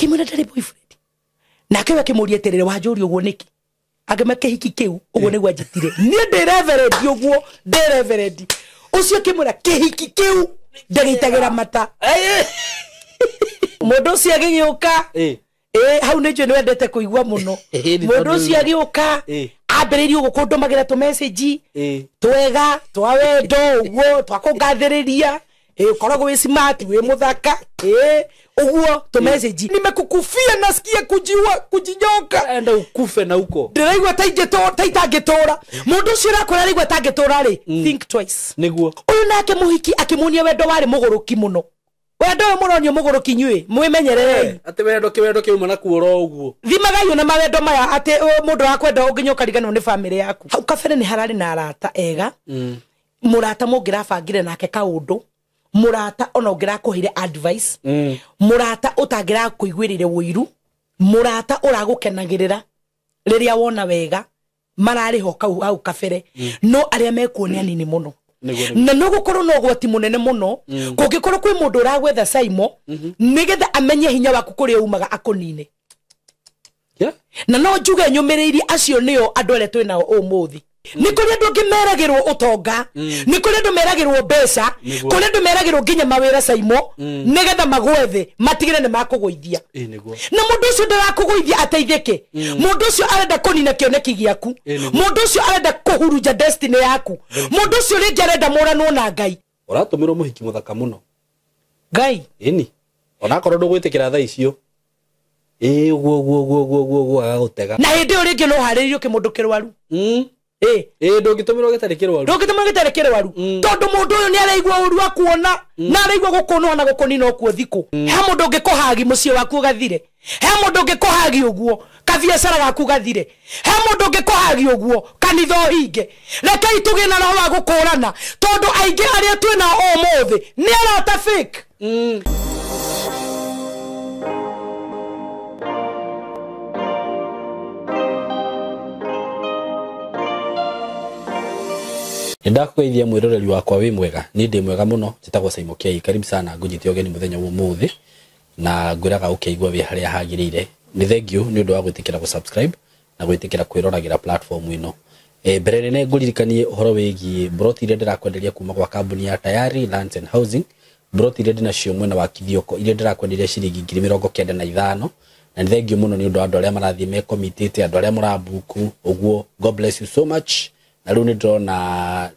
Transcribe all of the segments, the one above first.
akimwira ndari boyfriend nake wakimuria terere wa njuri uguo niki agemake hiki kiu uguo ni gwajitire ni ndi reverend uguo ndi reverend ucio kimura kihiki kiu ndagitagira mata mundu ucio agiuka hau nĩnjũĩ nĩ wendete kũigua mũno mũndũ ũcio agĩũka ambĩrĩirie gũkũndũmagĩra tũ message twega twa wendo ũguo twakũngathĩrĩria ũkoragwo wĩ smart wĩ mũthaka uguo tũ message nimekukufia nasikia kujinyoka enda ukufe na uko ndĩraigua ta itangĩtũra mũndũ ũcio ũrakwĩra araigua atangĩtũra rĩ think twice nĩguo ũyũ nake mũhiki akĩmuonia wendo warĩ mũgũrũki mũno wendo mũronio mũgũrũki nyuĩ mwĩmenyererei ati wendo kĩuma na kuora ũguo thimagai na mawendo maya ati mũndũ wakwenda ũnginyoka riganwo nĩ family yaku hau kabere nĩ hararĩ na arata ega mũrata mũngĩrabangire nake kaũndũ mũrata ona ũngĩrakũheire advice mũrata ũtangĩrakũiguĩrĩire ũiru mũrata ũragũkenagĩrĩra rĩrĩa wona wega mararĩ ho hau kabere no arĩa mekuonia nini mũno na no gukorwo no gwati munene muno kungikorwo kwi mundu uragwetha Saimo nigetha amenye hinya waku kuri umaga akonine na no njuge nyumireirie acio nio andu ere twina umuthi ni kuri andu ngimeragirwo utonga ni kuri andu meragirwo mbeca kuri andu meragirwo nginya mawira Saimo nigetha magwethe matigire ne makugũithia na mundu ucio ndarakugũithia ateithike mundu ucio arenda kunina kioneki giaku mundu ucio arenda kuhuruja destiny yaku mundu ucio ringi arenda muranwo na Ngai uratumirwo muhiki muthaka muno Ngai ini ona korwo ndugwitikira tha icio guo agagutega na hindi uri ngi no haririo kimundu kirwaru ndungitumirwo gitari kirwaru tondu mundu uyu ni araigua uru akuona na araigua gukunwa na gukunina okuo thiku he mundu ngikuhagi mucie waku gathire he mundu ngikuhagi uguo kabiacara gaku gathire he mundu ngikuhagi uguo kanitho hinge rekei tugina roho wa gukurana tondu aingi aria twina umuthi ni arata fake Ndakugeithia mwiroreri wakwa wi mwega ni ndi mwega muno njitagwo Saimo Kiai karibu sana ngujite ogeni muthenya wa umuthi na ngwiraga ukeigwa wi haria hagirire ni thank you ni undu wa gwitikira ku subscribe na gwitikira kwiroragira platform ino berere ne nguririkanie uhoro wigi broti ire ndirakwenderia kuma kwa kambuni ya Tayari Lands and Housing broti ire ndinacio mwena wa Kithioko ire ndirakwenderia ciringi 95,000 na ni thank you muno ni undu andu aria marathie me committed andu aria murabuku uguo God bless you so much na riu ni ndona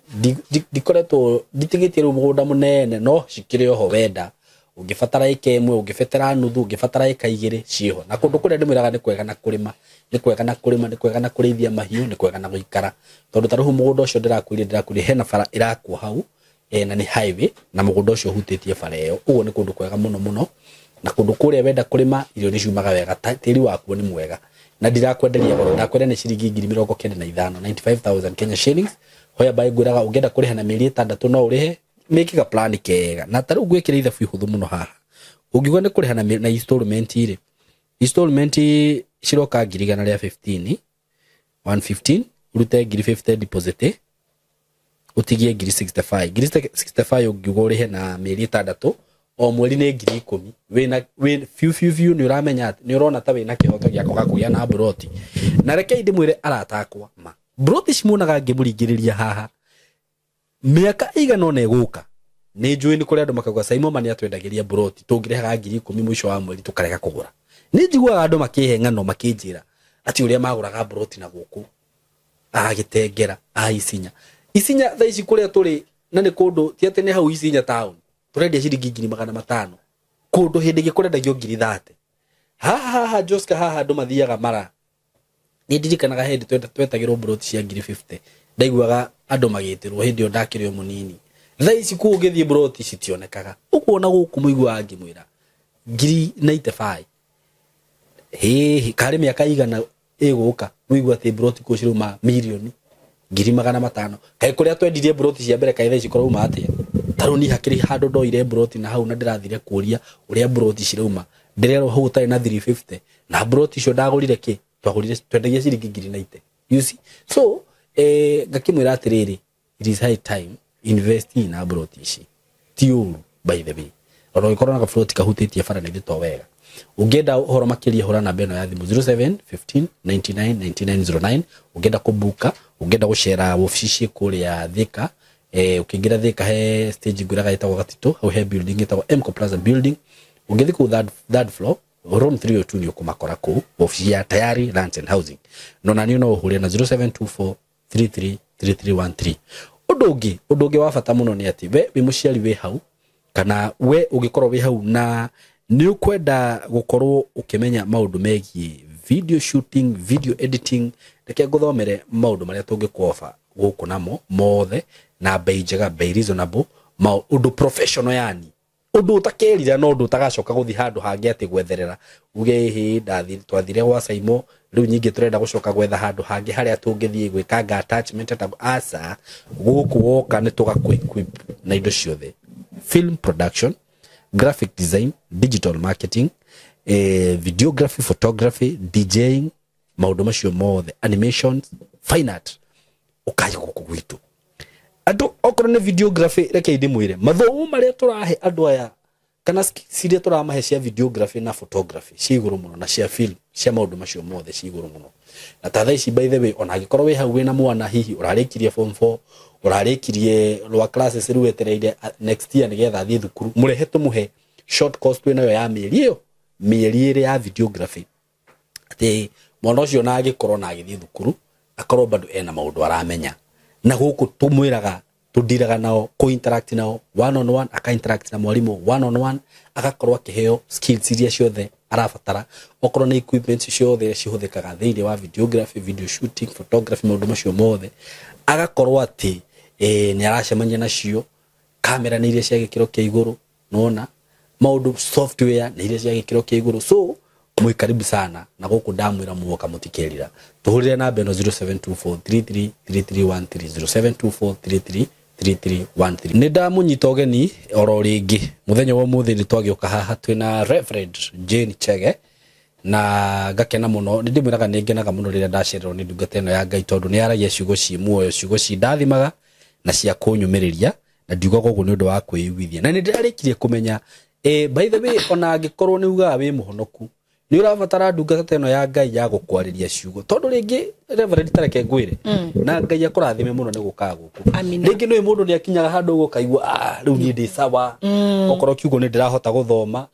dikoretwo ditigitie ru mugunda munene no cikire ho wenda ungifatara ike imwe ungifatara nuthu ungifatara ika igire ciho na kundu kuria ndimwiraga ni kwega na kurima ni kwega na kurithia mahiu ni kwega na guikara tondu taruhu mugunda ucio ndirakwire hena bara irakuo hau na ni highway na mugunda ucio hutitie bara iyo uguo ni kundu kwega muno na kundu kuria wenda kurima irio ni ciumaga wega tiri wakuo ni mwega na ndirakwenderia goro ndakwenda ni ciringi 95,000 95,000 Kenya shillings hoya bai nguraga ungenda kuriha na mieri 6 no urihe mekiga plan kega na taru gwikira ithabu ihuthu muno haha ungigwa ni kuriha na installment ire installment ciroka 115 115 urute 50 deposit utigie 65 ungigwa urihe na mieri 6 o mweri ni 10,000 wina few ni uramenya ni urona ta wina kihoto giako gakuya na broti na reke ndimwire aratakwa ma broti cimunaga ngimuringiriria haha miaka igana ona iguka ni njui ni kuri andu makagwa Saimo mani atwendagiria broti tungirehaga 10,000 mwisho wa mweri tukareka kugura ni njiguaga andu makiheng'ano makinjira ati uria maguraga broti na guku agitengera isinya tha ici kuria turi na ni kundu ti ati ni hau isinya town turendia ciringi 500 kundu hindi gikurendagio 30 ha Joska haha andu mathiaga mara ni ndirikanaga hindi twetagirwo broti cia 50 ndaiguaga andu magitirwo hindi o ndakirio munini tha ici ku ngithie broti citionekaga ukuona guku muigua ngimwira 95 kari miaka igana iguka muigua ati broti ku ciruma milioni 500,000 kai kuria twendirie broti cia mbere kai tha ici koruma atia taruni hakiri handu ndoire broti na hau na ndirathire kuria uria broti ciruma ndirero hau tari na 350 na broti cio ndagurire ki twagurire twendagia ciringi 90 you see so ngakimwira atiriri it is high time invest in broti ici tiu by the way oro ikorwo na float kahutitie bara ni thito wega ungenda horo makiria hora namba eno ya thimu 07 15 99 9909 ungenda kubuka ungenda gushare office kuri ya Thika ukingira Thika he stage nguraga itagwo Gatito au he building itagwo Mco Plaza building ungethi ku third floor room 302 ni ukumakora ku office ya Tayari Lands and Housing nona ni no uhure na 0724 33 3313 Udungi wa bata muno ni ati we muciari we hau kana we ugikorwo we hau na ni ukwenda gukorwo ukimenya maundu megi video shooting video editing reke nguthomere maundu maria tungikuofa guku namo mothe na bei njega bei reasonable maundu professional yani undu utakerira no undu utagacoka guthi handu hangi ati gwetherera uge hi ndathi twathire gwa Saimo riu nyingi turenda gucoka gwetha handu hangi haria tungithie gwikanga attachment atago asa guku woka ni tugakwĩquip na indo ciothe film production graphic design digital marketing videography photography DJing maundu macio mothe animations fine art ukaje guku gwitu andu okorwo ni videography reke indimwire mathomo maria turahe andu aya kana siria turamahe cia videography na photography ciguru muno na cia film cia maundu macio mothe ciguru muno na tatha ici by the way ona agikorwo we hau we na mwana hihi urarikirie form 4 urarikirie rwa classes riu etereire next year nigetha thie thukuru murehe tumuhe short course twina yo ya mieri ire ya videography ati mwana ucio na agikorwo na agithie thukuru akorwo bado ena maundu aramenya na guku tumwiraga tudiraga nao ko interact nao one on one aka interact na mwalimu one on one agakorwo akiheo skills iria ciothe arabatara okorwo ni equipment ciothe cihuthikaga thiini wa videography video shooting photography maundu macio mothe agakorwo ati ni aracemanya nacio kamera ni iria cia gikiro kia iguru nona maundu software ni iria cia gikiro kia iguru so mwi karibu sana na guku ndamwira muoka mutikerira tuhurire namba eno 0724333313 0724333313 ni ndamunyita ogeni oro ringi muthenya wa muthi ni twagioka haha twina Reverend Jane Chege na ngakena muno ni ndimwiraga ni ngenaga muno riria ndacirwo ni ndungata eno ya Ngai tondu ni aragia ciugo ci muoyo ciugo ci ndathimaga na cia kunyumiriria na ndiuga gogo ni undu wa kwiyuithia na ni ndarikirie kumenya by the way ona angikorwo ni uga we muhonoku ni urabatara ndungata eno ya Ngai ya gukwariria ciugo tondu ringi Reverend tareke ngwire na Ngai akurathime muno ni gukaga guku ringi no mundu ni akinyaga handu gukaigua riu ni ndi sawa okorwo kiugo ni ndirahota guthoma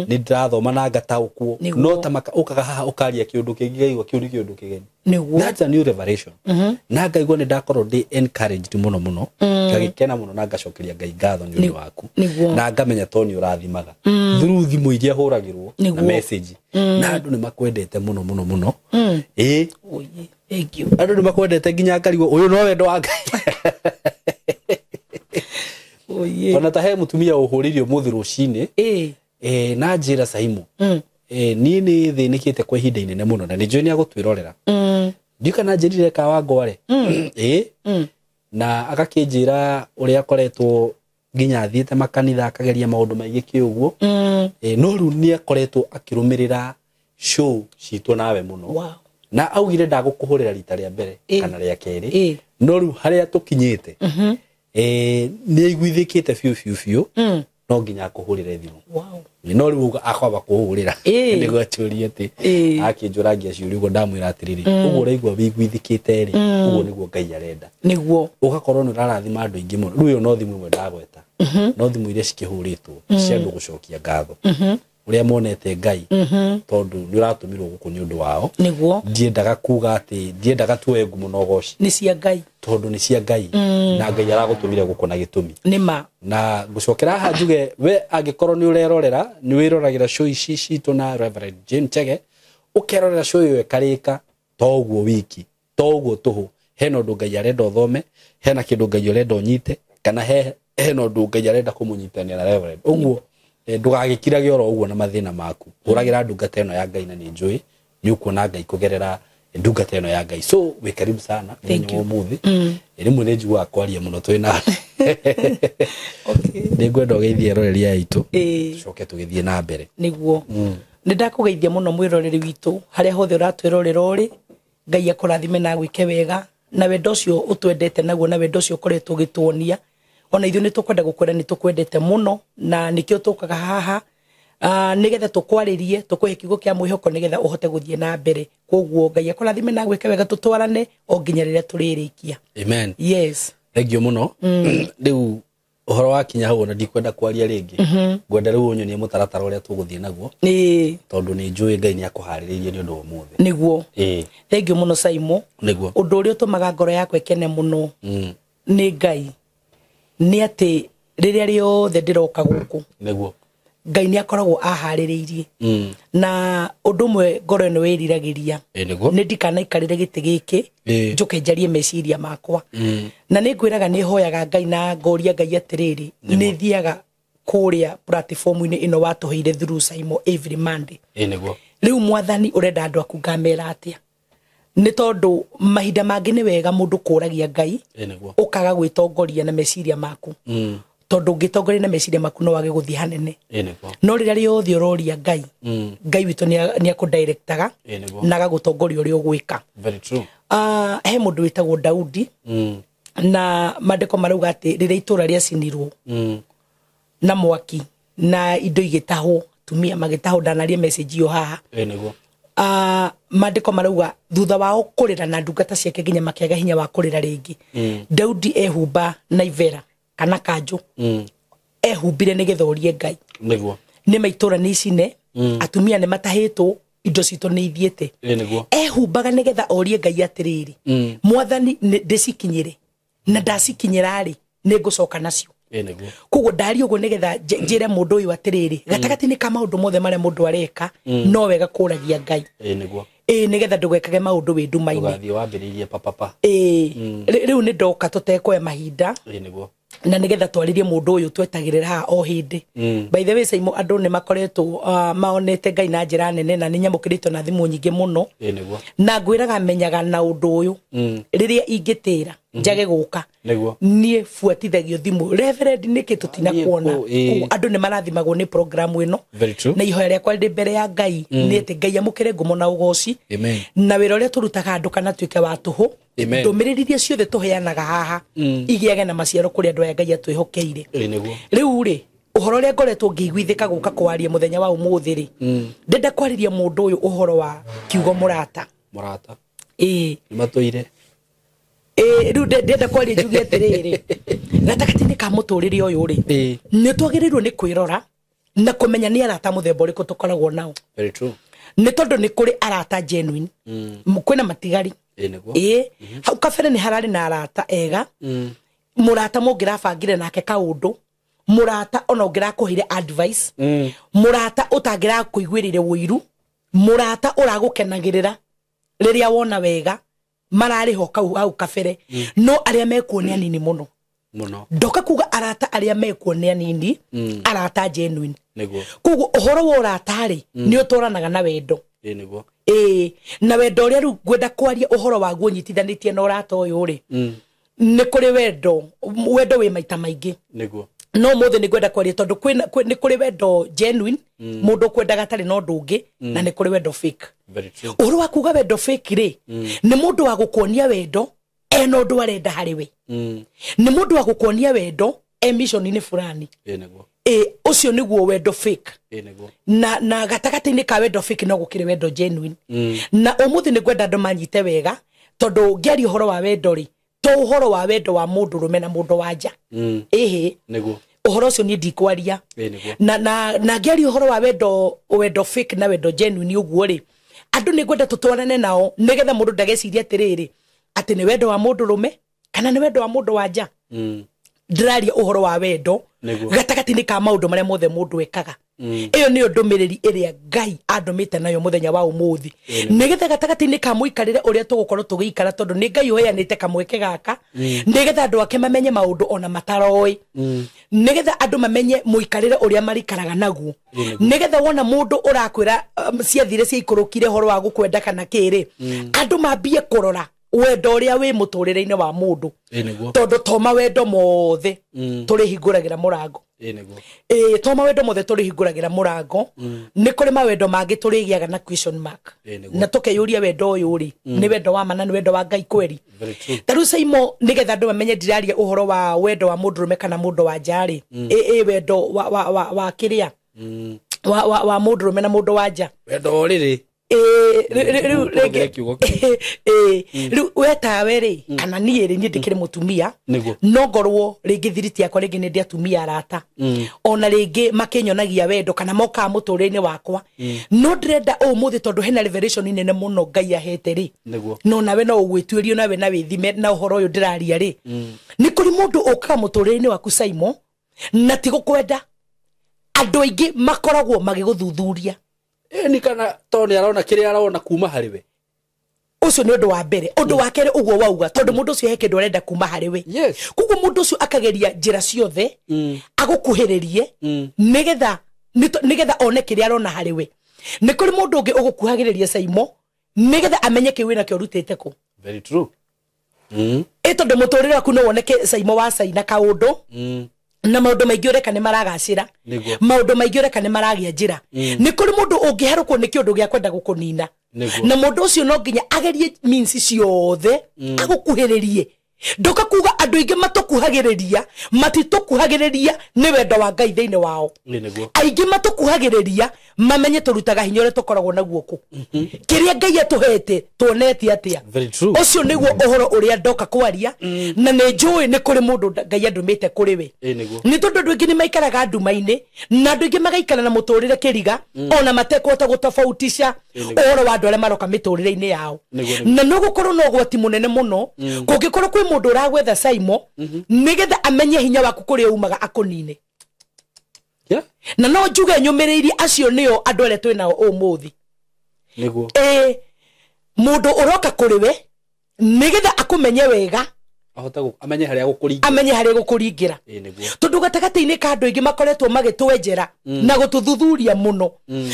ni ndirathoma na ngataukwo no tamaka ukaga haha ukaria kiundu kingigaigwa kiundu kigeni that's a new revelation na ngaigwa ni ndakorwo ndi encouraged muno ngagikena muno na ngacokeria Ngai ngatho ni undu waku na ngamenya toni urathimaga through thimu iria huragirwo na message na andu ni makwendete muno oye thank you andu ni makwendete nginya ngarigwo uyu no wendo wa Ngai oye ona ta he mutumia uhuririo muthi rucini na njira Saimo ni thinikite kwa ihinda inene muno na ni njui ni agutwirorera ndika na njirire ka wangware na agakinjira uria akoretwo nginya athiete makanitha akageria maundu maingi kiuguo no riu ni akoretwo akirumirira show ciitwo nawe muno na augire ndagukuhurira rita ria mbere kana ria keri no riu haria tukinyite ni igwithikite fiu no nginya kuhurire thimu no riu akwaba kuhurira ndi gwachuria ati akinjuragia ciuri go ndamwira atiriri uguo uraigwa wigwithikite ri uguo niguo Ngai arenda niguo ugakorwo ni rarathima andu ingi muno riu no thimu imwe ndagweta no thimu iria cikihuritwo cia ndu gucokia ngatho uria monete Ngai tondu ni uratumirwo guku ni undu wao niguo ndiendaga kuga ati ndiendaga tuwe ngumu no goci ni cia Ngai tondu ni cia Ngai na Ngai aragutumire guku na gitumi nima na gucokera ha njuge we angikorwo ni urerorera ni wiroragira show ici citu na Reverend Jane Chege ukerorera show iyo karika toguo wiki toguo tuhu heno ndu Ngai arenda thome hena kindu Ngai arenda nyite kana heno ndu Ngai arenda kumunyitania na Reverend uguo ndugagikirage oro uguo na mathina maku uragira ndungata eno ya Ngai na ni njui ni ukuona Ngai kugerera ndungata eno ya Ngai so we karibu sana ni umuthi iri muneji wa kwaria muno twina okay ndingwenda geithie roreria itu coke tugithie na mbere niguo nindakugeithia muno mwiroreri witu haria hothe uratwirorera uri Ngai akurathime na gwike wega na wendo cio utwendete naguo na wendo cio ukoretwo gitwonia ona ithuĩ nĩ tũkwenda gũkwĩra nĩ tũkwendete mũno na nĩkĩo tũkaga haha nigetha tukwarĩrie tukũhe kiugo kĩa mwĩhoko nigetha ũhote gũthiĩ na mbere koguo Ngai akũrathime na gwĩka wega tũtwarane o nginya rĩrĩa tũrĩrĩkia. Amen. Yes. Thank you mũno. Rĩu ũhoro wa kinya hau na ndikwenda kwaria rĩngĩ. Ngwenda rĩu ũnyonie mũtaratara ũrĩa tũgũthiĩ naguo. Tondũ nĩ njũĩ Ngai nĩ akũharĩrĩirie nĩ ũndũ wa ũmũthĩ. Nĩguo. Thank you mũno Saimo. Nĩguo. Ũndũ ũrĩa ũtũmaga ngoro yakwa ĩkene mũno nĩ Ngai. Nĩ atĩ rĩrĩa rĩothe ndĩroka gũkũ. Nĩguo. Ngai nĩ akoragwo aharĩrĩirie na ũndũ ũmwe ngoro ĩno wĩriragĩria nĩ ndikanaikarĩre gĩtĩ gĩkĩ njoke njarie meciria makwa na nĩ ngwĩraga nĩ hoyaga Ngai na ngoria Ngai atĩrĩrĩ nĩ thiaga kũrĩa platform-inĩ ĩno watũheire through Saimo every Monday. Rĩu mwathani ũrenda andũ aku ngamera atĩa nĩ tondũ mahinda mangĩ nĩ wega mũndũ kũragia Ngai ũkaga gwĩtongoria na meciria maku tondu ũngĩtongoria na meciria maku no wage gũthiĩ hanene no rĩrĩa rĩothe ũroria Ngai Ngai witũ nĩ akũdirectaga na agagũtongoria ũrĩa ũgwĩka. Very true. He mũndũ wĩtagwo Daudi na maandĩko marauga atĩ rĩrĩa itũũra rĩacinirwo na mwaki na indo igĩtahwo tumia magĩtahwo ndanaria message yo haha maandĩko marauga thutha wao kũrĩra na ndungata ciake nginya makĩaga hinya wa kũrĩra rĩngĩ Daudi ehumba na ivera kana kanjũ ehumbire nĩgetha orie Ngai nĩguo nĩ maitũra nĩ icine atumia nĩ matahĩtwo indo citũ nĩ ithiĩte ehumbaga nĩgetha orie Ngai atĩrĩrĩ mwathani ndĩcikinyĩre na ndacikinyĩra rĩ nĩ ngũcoka nacio koguo ndaria ũguo nĩgetha njĩre mũndũ ũyũ atĩrĩrĩ gatagatĩ-inĩ ka maũndũ mothe marĩa mũndũ areka no wega kũragia Ngai nĩgetha ndũgekage maũndũ wĩ nduma-inĩ ũgathiĩ wambĩrĩirie papapa rĩu nĩ ndoka tũtekũoya mahinda na nĩgetha twarĩrie mũndũ ũyũ twetagĩrĩra haha o hĩndĩ. By the way Saimo andũ nĩ makoretwo maonete Ngai na njĩra nene na nĩ nyamũkĩrĩtwo na thimũ nyingĩ mũno na ngwĩraga menyaga na ũndũ ũyũ rĩrĩa ingĩtĩra njage gũka niĩ buatithagio thimũ Reverend nĩkĩ tũtinakuona andũ nĩ marathimagwo nĩ program ĩno na ihoya rĩakwa rĩ mbere ya Ngai nĩ atĩ Ngai amũkĩre ngumo na ũgoci na wĩra ũrĩa tũrutaga andũ kana tuĩke wa tũhũ ndũmĩrĩri iria ciothe tũheanaga haha igĩage na maciaro kũrĩ andũ aya Ngai atwĩhokeire. Rĩu rĩ ũhoro ũrĩa ngoretwo ngĩiguithĩka gũka kwaria mũthenya wa ũmũthĩ rĩ ndenda kwarĩria mũndũ ũyũ ũhoro wa kiugo mũrata nĩ matũire rĩu ndenda kwaria njuge atĩrĩrĩ gatagatĩ-inĩ ka mũtũrĩre ũyũ rĩ nĩ twagĩrĩirwo nĩ kwĩrora na kũmenya nĩ arata mũthemba ũrĩkũ tũkoragwo nao nĩ tondũ nĩ kũrĩ arata genuine kwĩna matigari hau kabere nĩ hararĩ na arata ega mũrata mũngĩrabangire nake kaũndũ mũrata ona ũngĩrakũheire advice mũrata ũtangĩrakũiguĩrĩire ũiru mũrata ũragũkenagĩrĩra rĩrĩa wona wega mararĩ ho hau kabere no arĩa mekuo nĩ anini mũno ndoka kuga arata arĩa mekuo nĩ anini arata genuine koguo ũhoro wa ũrata rĩ nĩ ũtũranaga na wendo na wendo ũrĩa rĩu ngwenda kwaria ũhoro waguo nyitithanĩtie na ũrata ũyũ rĩ nĩ kũrĩ wendo wĩ maita maingĩ no mũthĩ nĩ ngwenda kwaria tondũ nĩ kũrĩ wendo genuine mũndũ kwendaga tarĩ na ũndũ ũngĩ na nĩ kũrĩ wendo fake. Ũhoro wa kuga wendo fake rĩ nĩ mũndũ wa gũkuonia wendo ena ũndũ arenda harĩ we nĩ mũndũ wa gũkuonia wendo mission-inĩ fulani ũcio nĩguo wendo fake na gatagatĩ-inĩ ka wendo fake no gũkĩrĩ wendo genuine na ũmũthĩ nĩ ngwenda andũ manyite wega tondũ ngĩaria ũhoro wa wendo rĩ to ũhoro wa wendo wa mũndũ rũme na mũndũ wa nja ũhoro ũcio niĩ ndikwaria na ngĩaria ũhoro wa wendo fake na wendo genuine ũguo rĩ andũ nĩ ngwenda tũtwarane nao nĩgetha mũndũ ndagecirie atĩrĩrĩ atĩ nĩ wendo wa mũndũ rũme kana nĩ wendo wa mũndũ wa nja ndĩraria ũhoro wa wendo gatagatĩ-inĩ ka maũndũ marĩa mothe mũndũ ekaga ĩyo nĩyo ndũmĩrĩri ĩrĩa Ngai andũmĩte nayo mũthenya wa ũmũthĩ nĩgetha gatagatĩ-inĩ ka mũikarĩre ũrĩa tũgũkorwo tũgĩikara tondũ nĩ Ngai ũheanĩte kamweke gaka nĩgetha andũ ake mamenye maũndũ ona mataroĩ nĩgetha andũ mamenye mũikarĩre ũrĩa marikaraga naguo nĩgetha wona mũndũ ũrakwĩra ciathire ciaikũrũkire horo wa gũkwenda kana kĩrĩ andũ mambie kũrora wendo uria wi muturire-ini wa mundu tondu toma wendo mothe turi hinguragira murango toma wendo mothe turi hinguragira murango ni kuri mawendo mangi turi giaga na question mark na tukeyuria wendo uyu ri ni wendo wa mana ni wendo wa Ngai kweri taru Saimo nigetha andu mamenye ndiraria uhoro wa wendo wa mundurume kana mundu wa njari wendo wa kiria wa mundurume na mundu wa nja wendo oriri wetawe ri kana niĩ ri ndikire mutumia no ngorwo ringi thiriti yakwa ringi ni ndi atumia arata ona ringi makinyonagia wendo kana moka muturire-ini wakwa no ndirenda umuthi tondu hena revelation nene muno Ngai ahete ri no nawe no ugwituirio nawe na withime na uhoro uyu ndiraria ri ni kuri mundu uka muturire-ini waku Saimo na ti gukwenda andu aingi makoragwo magiguthuthuria ni kana toni arona kiri arona kuma hariwe ucio ni undu wa mbere undu wa kere uguo wauga tondu mundu ucio he kindu arenda kuma hariwe kuguo mundu ucio akageria njira ciothe agukuhiririe nigetha one kiri arona hariwe ni kuri mundu ungi ugukuhagiriria Saimo nigetha amenye kiwi na kio rutite ku very true tondu muturire waku no woneke Saimo wa Saina kaundu na maundu maingi ureka ni maragacira maundu maingi ureka ni maragia njira ni kuri mundu ungiherukwo ni kiundu gia kwenda gukunina na mundu ucio no nginya agerie means ciothe agukuhiririe ndoka kuga andu aingi matukuhagiriria matitukuhagiriria ni wendo wa Ngai thiini wao aingi matukuhagiriria mamenye turutaga hinya uria tukoragwo naguo ku kiria Ngai atuhete tuonete atia ucio niguo uhoro uria ndoka kwaria na ni njui ni kuri mundu Ngai andumite kuri we ni tondu andu aingi ni maikaraga nduma-ini na andu aingi magaikara na muturire kiriga ona matekwota gutofautisha uhoro wa andu aria maroka miturire-ini yao na no gukorwo no gwati munene muno kungikorwo kwi mundu uragwetha Saimo nigetha amenye hinya waku kuri umaga akunine na no njuge nyumiriirie acio nio andu aria twina umuthi niguo mundu uroka kuri we nigetha akumenye wega amenye haria gukuringira tondu gatagati-ini ka andu aingi makoretwo magitwenjera na gututhuthuria muno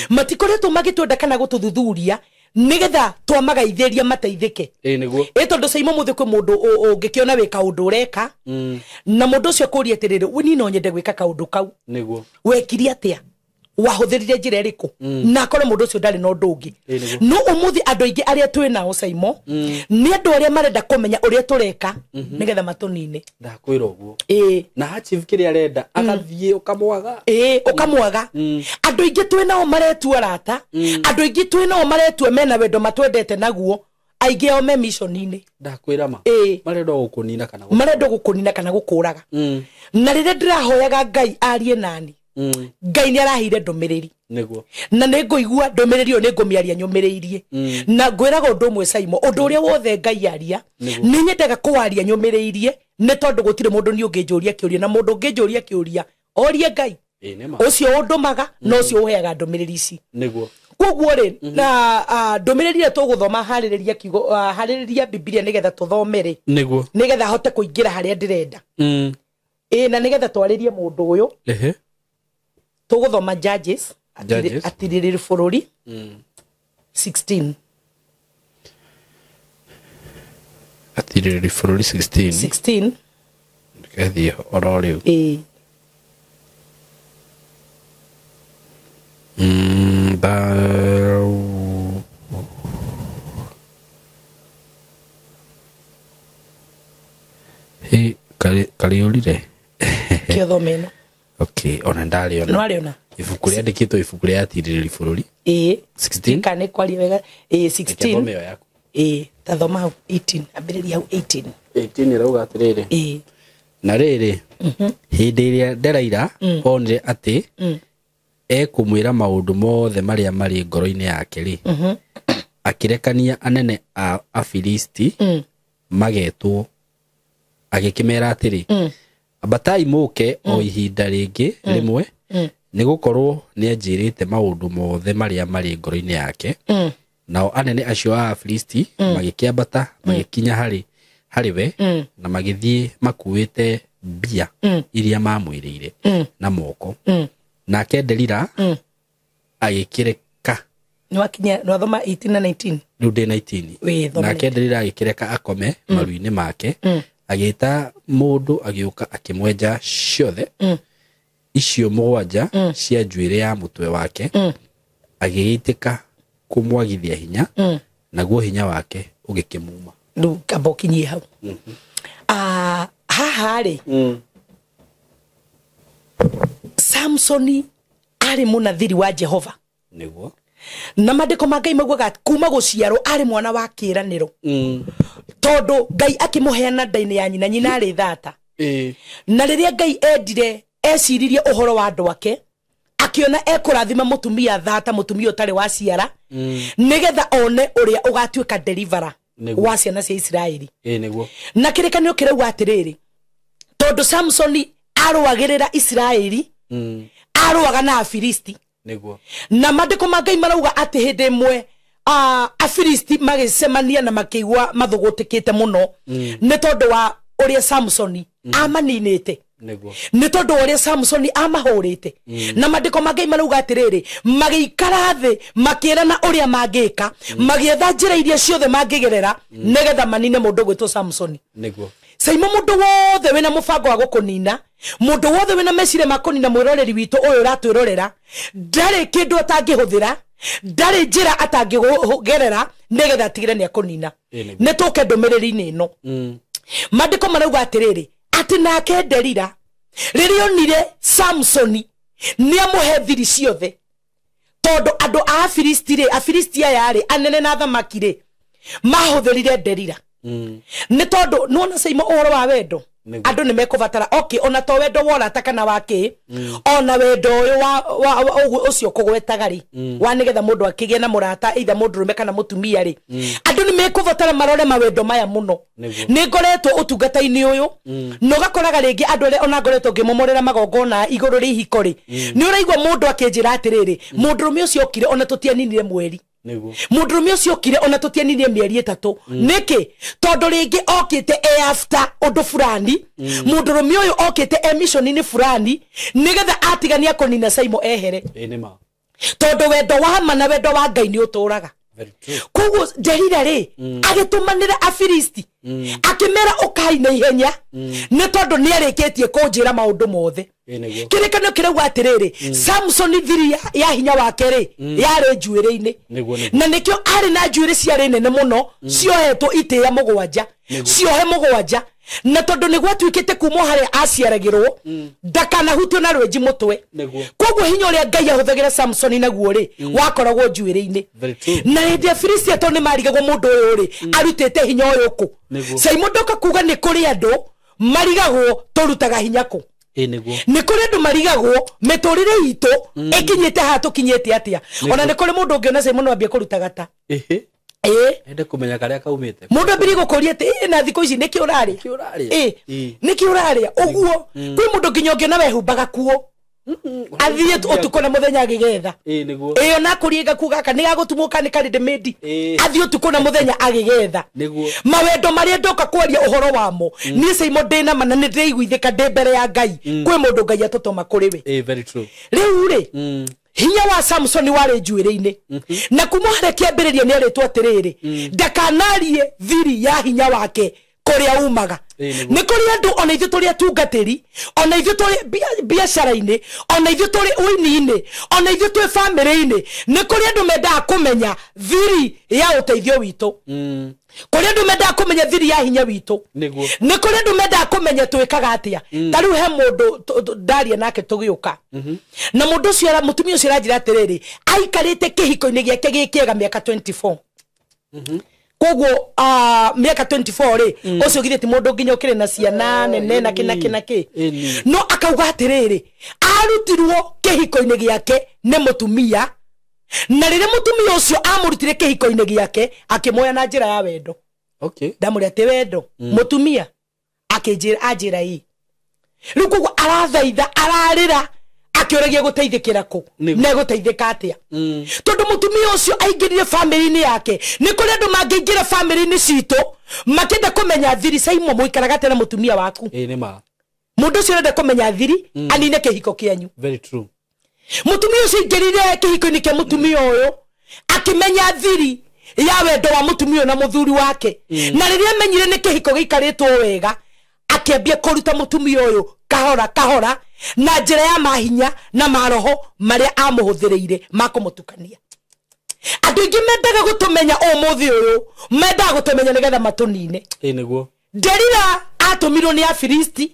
matikoretwo magitwenda kana gututhuthuria nigetha twamagaithĩria mateithĩke niguo tondu Saimo muthi kwi mundu ungikiona wi kaundu ureka na mundu ucio kuria atiriri wini no nyende gwika kaundu kau niguo wekiri atia wahuthirire njira iriku na akore mundu ucio ndari no ndungi no umuthi andu aingi aria twinao Saimo ni andu aria marenda kumenya uria tureka nigetha matunine ndakwira uguo na achieve kiri arenda agathie ukamwaga ukamwaga andu aingi twinao maretua arata andu aingi twinao maretua mena wendo matwendete naguo aingi ao me mission-ini ndakwira ma marenda gukunina kana gukuraga na riria ndirahoyaga Ngai arie nani Ngai ni arahire ndumiriri niguo na ninguigua ndumiriri o ningumiaria nyumiriirie na ngwiraga undu umwe Saimo undu uria wothe Ngai aria ni nyendaga kuaria nyumiriirie ni tondu gutire mundu ni unginjuria kiuria na mundu unginjuria kiuria orie Ngai ucio undumaga no ucio uheaga ndumiriri ici niguo koguo ri na ndumiriri ria tuguthoma haririria kiugo haririria Biblia nigetha tuthomere niguo nigetha hote kuingira haria ndirenda na nigetha twaririe mundu uyu tuguthoma Judges atiririri bururi 16 atiriri bururi 16 ngethi oro riu kari urire kiothomeno okay ona ndariona nwariona ibuku ria ndikitwo ibuku ria atiriri bururi 16 kana kwari wega 16 thomeo yaku tathoma 18 ambiriria 18 irauga atiriri na riri hindi iria nderaira onire ati ekumwira maundu mothe maria mari ngoro-ini yake ri akirekania anene a Afilisti magetwo agikimera atiri abatai muke o ihinda ringi rimwe ni gukorwo ni anjirite maundu mothe maria mari ngoro-ini yake nao anene acio a Afilisti magikiambata magikinya hari we na magithie makuite mbia iria mamwirire na moko nake Delila agikireka no akinya no thoma 18 na 19 riu ndi 19 nake Delila agikireka akome maruini make agita mundu agiuka akimwenja ciothe icio mugwanja cia njuire ya mutwe wake agiitika kumwagithia hinya naguo hinya wake ugikimuma ndu kabokinyi hau haha ri Samsoni ari munathiri wa Jehova niguo na mandiko mangai maguaga kuma guciarwo ari mwana wa kiraniro tondu Ngai akimuheana ndaini ya nyina ari thata na riria Ngai endire eciririe uhoro wa andu ake akiona ekurathima mutumia thata mutumia utari wa ciara nigetha one uria ugatuika deliverer wa ciana cia Israeli niguo na kirikanio kirauga atiriri tondu Samsoni aruagirira Israeli aruaga na Afilisti niguo na mandiko mangai marauga ati hindi imwe Afilisti magicemania na makigwa mathugutikite muno ni tondu wa uria Samsoni amaninite niguo ni tondu uria Samsoni amahurite na mandiko mangai marauga atiriri magikara thi makirana uria mangika magietha njira iria ciothe mangigerera nigetha manine mundu gwitwo Samsoni niguo Saimo mundu wothe wina mubango wa gukunina mundu wothe wina mecire makunina mwiroreri witu uyu ratwirorera ndari kindu atangihuthira ndari njira atangigerera nigetha tigire ni akunina ni tuke ndumiriri-ini ino mandiko marauga atiriri ati nake Delila riria onire Samsoni ni amuhe thiri ciothe tondu andu a Afilisti aya ri anene na thamaki ri mahuthirire Delila ni tondu nuona Saimo uhoro wa wendo andu ni mekubatara ona to wendo wora takana wake ona wendo uyu wa ucio kugwetaga ri wa nigetha mundu akigie na murata either mundu rume kana mutumia ri andu ni mekubatara marore mawendo maya muno ni ngoretwo utungata-ini uyu no gakoraga ringi andu ona ngoretwo ngimomorera magongona iguru ri ihiko ri ni uraigwa mundu akinjira atiriri mundu rume ucio okire ona tutianinire mweri mundu rume ucio okire ona tutianinire mieri 3 niki tondu ringi okite after undu fulani mundu rume uyu okite mission-ini fulani nigetha atigania kunina Saimo ehere nima tondu wendo wa ma na wendo wa Ngai ni uturaga koguo Delila ri agitumanira Afilisti akimera ukai na ihenya ni tondu ni arikitie kunjira maundu mothe kirikanio kirauga atiriri Samsoni thiri ya hinya wake ri yari njuire-ini na nikio ari na njuire ciari nene muno ciohetwo itia mugwanja ciohe mugwanja na tondu ni gwatuikite kumo haria aciaragirwo ndakana hutio na rwenji mutwe koguo hinya uria Ngai ahuthagira Samsoni naguo ri wakoragwo njuire-ini na hindi Afilisti ato ni marigagwo mundu uyu ri arutite hinya uyu ku Saimo ndoka kuga ni kuri andu marigagwo turutaga hinya ku ni kuri andu marigagwo miturire itu ikinyite ha tukinyite atia ona ni kuri mundu ungiona Saimo no ambie kurutaga ta ende kumenya karia kaumite mundu ambiri gukuria ati na thiko ici niki uraria niki uraria uguo kwi mundu nginya ungiona wehumbaga kuo athie utuko na muthenya agigetha niguo ona kuriga kuga kana gagutumuka ni kari demedi athie utuko na muthenya agigetha niguo mawendo maria ndoka kwaria uhoro wamo ni Saimo ndina mana ni ndeiguithika ndi mbere ya Ngai kwi mundu Ngai atotoma kuri we very true riu ri hinya wa Samsoni wari njuire-ini na kuma haria kiambiriria ni aritwo atiriri ndakanarie thiri ya hinya wake kuria umaga ni kuri andu ona ithu turi atungatiri ona ithu turi biacara-ini ona ithu turi uini-ini ona ithu turi family-ini ni kuri andu menda kumenya thiri ya uteithio witu kuri andu menda kumenya thiri ya hinya witu ni kuri andu menda kumenya twikaga atia tariu he mundu ndaria nake tugiuka na mundu ucio ara mutumia ucio aranjira atiriri aikarite kihiko-ini giake gikiega miaka 24 koguo miaka 24 ri ucio githiti mundu nginya ukire na ciana nene na kinaki no akauga atiriri arutirwo kihiko-ini giake ni mutumia na riria mutumia ucio amurutire kihiko-ini giake akimoya na njira ya wendo ndamuri ati wendo mutumia anjira ii riu koguo arathaitha ararira akiuragia guteithikira ku na guteithika atia tondu mutumia ucio aingirire family-ini yake ni kuri andu mangiingira family-ini citu makenda kumenya thiri Saimo muikaraga tena mutumia waku nima mundu ucio renda kumenya thiri anine kihiko kianyu very true mutumia ucio aingirire kihiko-ini kia mutumia uyu akimenya thiri ya wendo wa mutumio na muthuri wake na riria menyire ni kihiko gikaritwo wega akiambia kuruta mutumio uyu kahora na njira ya mahinya na maroho maria amuhuthireire makumutukania. Andu ingi mendaga gutumenya umuthi uyu mendaga gutumenya nigetha matunine. Niguo Delila atumirwo ni Afilisti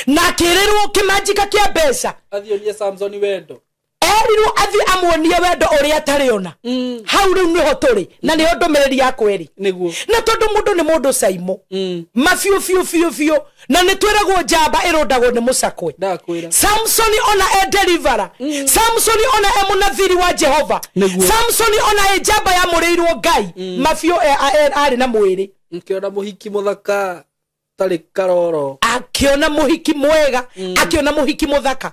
na akirirwo kimanjika kia mbeca athionie Samson wendo erirwo athi amuonie wendo uria atariona hau riu niho turi na niho ndumiriri yakwa eri niguo na tondu mundu ni mundu saimo mafiu fiu na nitwiragwo njamba irundagwo ni mucakwe ndakwira Samson ona e deliverer Samson ona e munathiri wa Jehova Samson ona e njamba ya mureirwo Ngai mafiu ari na mwiri nkiona muhiki muthaka tari karoro akiona muhiki mwega akiona muhiki muthaka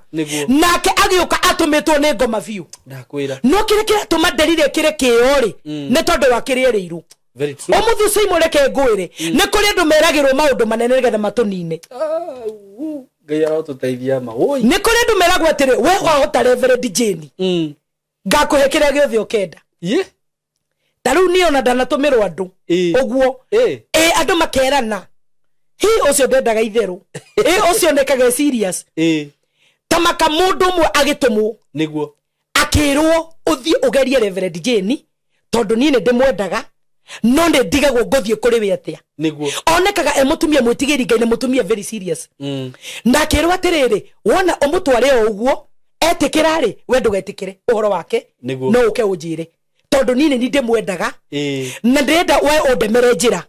nake agioka atumitwo ni ngoma fiu ndakwira no kire tumaderire kire kiori ne tondu wa kiririru very true omuthu simureke ngwire ne kuri andu meragirwo maundu manene nigetha matunine Ngai arotuteithia ma oi ne kuri andu meragwo atiri we wahota Reverend Jane ngakuhe kire giothe ukenda ye taru ni ona ndanatumiro andu oguo andu makerana hi ucio ndendaga itheru ucio nekaga serious tamaka mundu mwe agitumwo niguo akirwo uthi ugerie Reverend Jane tondu ni ndimwendaga no ne ndigagwo ngothie kuri we atia niguo onekaga emutumia mwitigiri Ngai na mutumia very serious na akirwo atiriri wona omutware uguo etikirari we ndugetikire uhoro wake no uke unjire tondu ni ndimwendaga na ndenda we undemere njira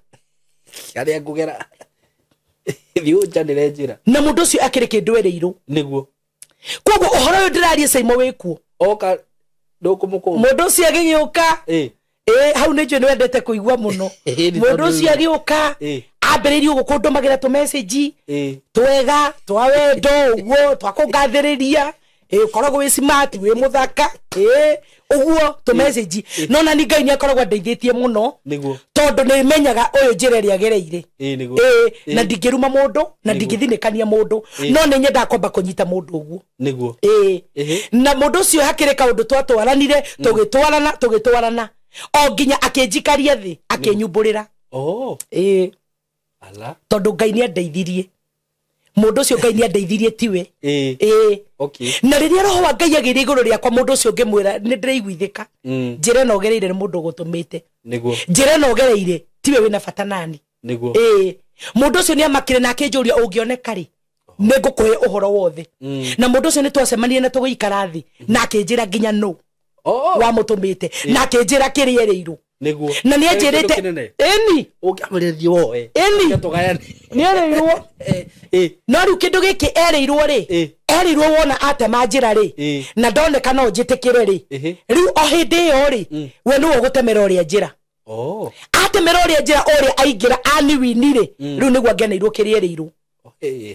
aria ngugera thiu njandire njira na mundu ucio akiri kindu eriirwo niguo koguo uhoro uyu ndirarie saimo wikuo oka ndukumuko mundu ucio agiuka hau ni njwe ni wendete kuigua muno mundu ucio agiuka ambiririe gukundumagira tu message twega twa wendo uguo twakungathiriria ukoragwo wi smart wi muthaka uguo tu message no na ni Ngai ni akoragwo ndeithĩtie muno tondu ni menyaga uyu njira ria gereire na ndingiruma mundu na ndingithinikania mundu no ni nyenda kwamba kunyita mundu uguo niguo na mundu ucio hakire kaundu twatwaranire tugitwarana o nginya akinjikaria thi akinyumburira ala tondu Ngai ni andeithirie mundu ucio Ngai ni andeithirie tiwe okay na riria roho wa Ngai agire iguru riakwa mundu ucio ngimwira ni ndiraiguithika njira no gereire ni mundu gutumite niguo njira no gereire tiwe wina bata nani niguo mundu ucio ni amakire na akinjuria ungioneka ri ningukuhe uhoro wothe na mundu ucio ni twacemanie na tugikara thi na akinjira nginya no wa mutumite na akinjira kiriereiru niguo na ni anjirite eni ungiamurithi woe eni tugayani ni ereirwo no riu kindu giki ereirwo ri ereirwo wona atema njira ri na ndoneka no njitikire ri riu o hindi yo ri we no gutemera uria njira atemera uria njira uria aingira aniwini ri riu niguo angeneirwo kiriereiru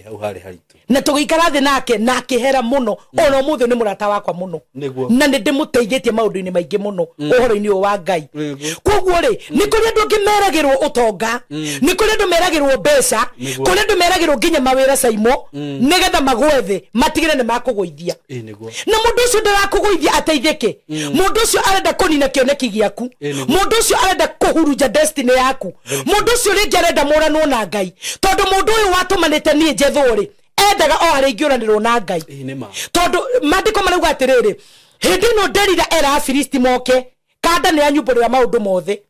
hau hari haritu na tugikara thi nake na akihera muno ono muthe ni murata wakwa muno na ni ndimuteithĩtie maundu-ini maingi muno uhoro-ini wa Ngai koguo ri ni kuri andu angi meragirwo utonga ni kuri andu meragirwo mbeca kuri andu meragirwo nginya mawira saimo nigetha magwethe matigire ni makuguithia na mundu ucio ndarakuguithia ateithike mundu ucio arenda kunina kioneki giaku mundu ucio arenda kuhurunja destiny yaku mundu ucio ringi arenda muranwo na Ngai tondu mundu uyu watumanite nie njethuri endaga o hari ingiuranirwo na Ngai tondu mandiko marauga atiriri hindi no nderira era Afilisti moke kanda ni anyumburira maundu mothe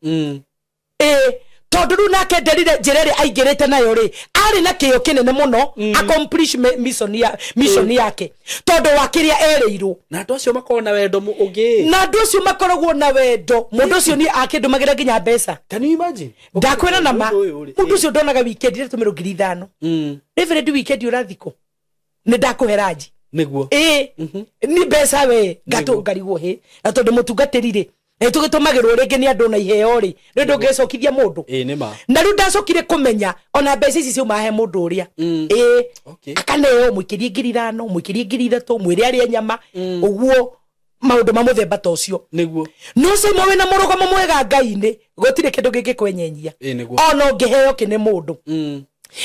tondu riu nake nderire njira ri aingirite nayo ri ari na kiyo kinene muno accomplish mission yake tondu wa kiria ereirwo na andu acio makorwo na wendo ungi na andu acio makoragwo na wendo mundu ucio ni akindumagira nginya mbeca can you imagine ndakwira na ma mundu ucio ndonaga weekend ire tumiro 5,000 Reverend weekend urathiko ni ndakuheraji niguo ni mbeca we ngatungarigwo he na tondu mutungatirire tugitumagirwo ringi ni andu na iheo ri rindu ngecokithia mundu nima na riu ndacokire kumenya ona mbeca ici ciuma he mundu uria akaneo muikirie 5,000 muikirie 3,000 mwire aria nyama uguo maundu ma muthemba ta ucio niguo no Saimo wina murugamo mwega Ngai-ini gutire kindu gingikwenyenya ona ngiheo kine mundu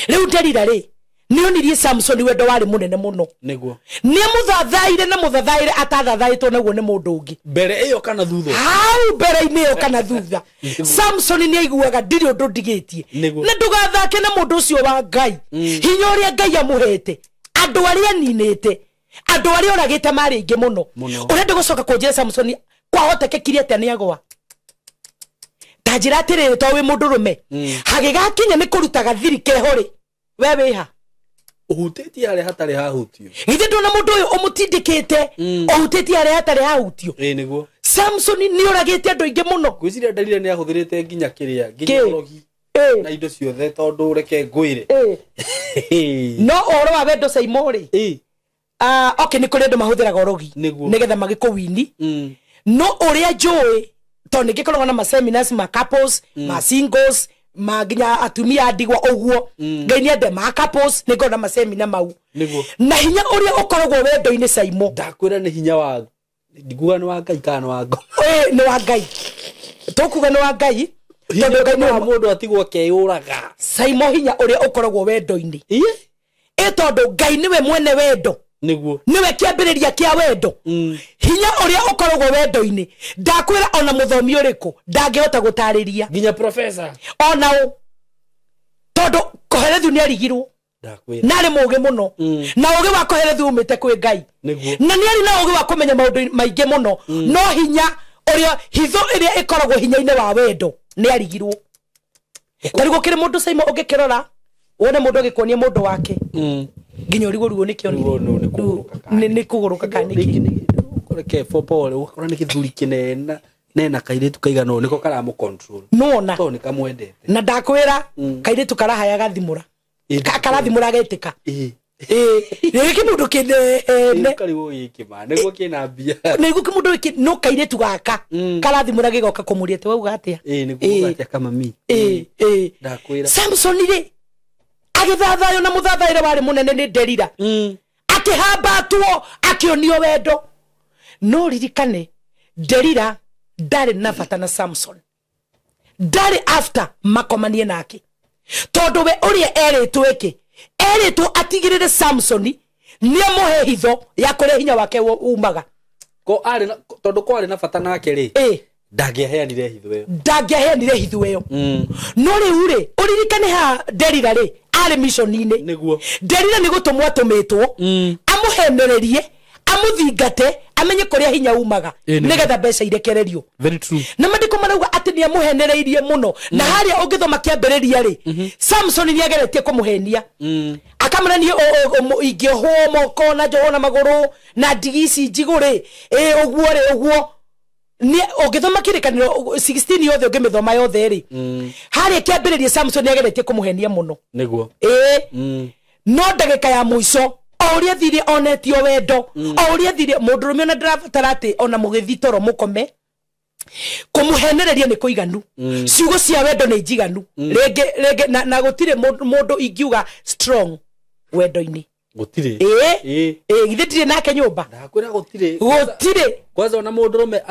riu nderira ri nionirie Samson wendo wari munene muno niguo ni muthathaire na muthathaire atathathaitwo naguo ni mundu ungi mbere iyo kana thutha hau mbere-ini iyo kana thutha Samson ni aiguaga ndiri undu ndigitie na ndugathake na mundu ucio wa Ngai hinya uria Ngai amuhete andu aria ninite andu aria oragite mari ingi muno urende gucoka kunjira Samson kwahotekekirie ati ni agwa tajira atiri to wi mundu rume hagigakinya ni kurutaga thiri kehori we wiha uhutetie are hatari hahutio ithe ndona mundu uyu umutindikite uhutetie are hatari hahutio niguo Samson ni oragite andu ingi muno gwiciria dalile ni ahuthirite nginya rogi na indo ciothe tondu reke ngwire no oro wa wendo Saimori okay ni kuri andu mahuthiraga rogi nigetha magikuwini no uria njui to nigikoragwo na ma seminars ma couples ma singles maginya atumia ndigwa uguo Ngai ni ende ma couples nigona ma seminar mau na hinya uria ukoragwo wendo-ini Saimo ndakwira ni hinya wa ndiguga ni wa Ngai kana wa ngo ni wa Ngai tukuga ni wa Ngai tondu Ngai ni wa mundu atigwo keyuraga Saimo hinya uria ukoragwo wendo-ini tondu Ngai niwe mwene wendo niguo niwe kiambiriria kia wendo hinya uria ukoragwo wendo-ini ndakwira ona muthomi uriku ndangihota gutariria nginya professor ona tondu koherethu ni arigirwo ndakwira nari mugi muno na ugi wa koherethu umite kwi Ngai na ni ari na ugi wa kumenya maundu maingi muno no hinya uria hitho iria ikoragwo hinya-ini wa wendo ni arigirwo tarigo kiri mundu Saimo ungikirora wone mundu agikonia mundu wake nginya ruo nikio ni kuguruka kaniki kureke fopole ukora ni kithuri kinena nena kairetu kaigano niko karamu control nona to nikamwendete na ndakwira kairetu karahaya gathimura karathimura getika niki mundu kine kariwo yikima niguo kina mbia niguo kimundu iki no kairetu gaka karathimura gigoka kumuria te wauga atia niguo atia kama mi ndakwira Samson ri agithathayo na muthathaire wari munene ni Delila akihambatwo akionio wendo no ririkane Delila ndari na bata na Samson ndari after makomanie nake tondu we uria eritwo iki eritwo atigirire Samson ni amuhe hitho ya kure hinya wake umaga ko ari tondu ko ari na bata nake ri ndangĩaheanire hitho ĩyo no rĩu rĩ ũririkane ha Delila rĩ arĩ mission-inĩ niguo Delila nĩ gũtũmwo atũmĩtwo amuhenererie amuthingate amenye kũrĩa hinya umaga nĩgetha mbeca irekererio very true na mandĩko marauga atĩ nĩ amuhenereirie mũno na harĩa ũngĩthoma kĩambĩrĩria rĩ Samson nĩ ageretie kũmũhenia akamũrania ingĩohwo moko na njohwo na magũrũ na ndigi ici njigũ rĩ ũguo rĩ ũguo ni ogithoma kirikaniro 16 yothe ngimithoma yothe ri hari kiambiririe Samson niageretie kumuhenia muno niguo no ndagika ya muico auria thiri onetio wendo auria thiri mundurume ona ndirabatara ati ona mugithitoro mukome kumuhenereria ni kuiganu ciugo cia wendo ni njiganu rege na gutire mundu ingiuga strong wendo-ini gutire githitire nake nyumba ndakwira gutire kwanza ona mundurume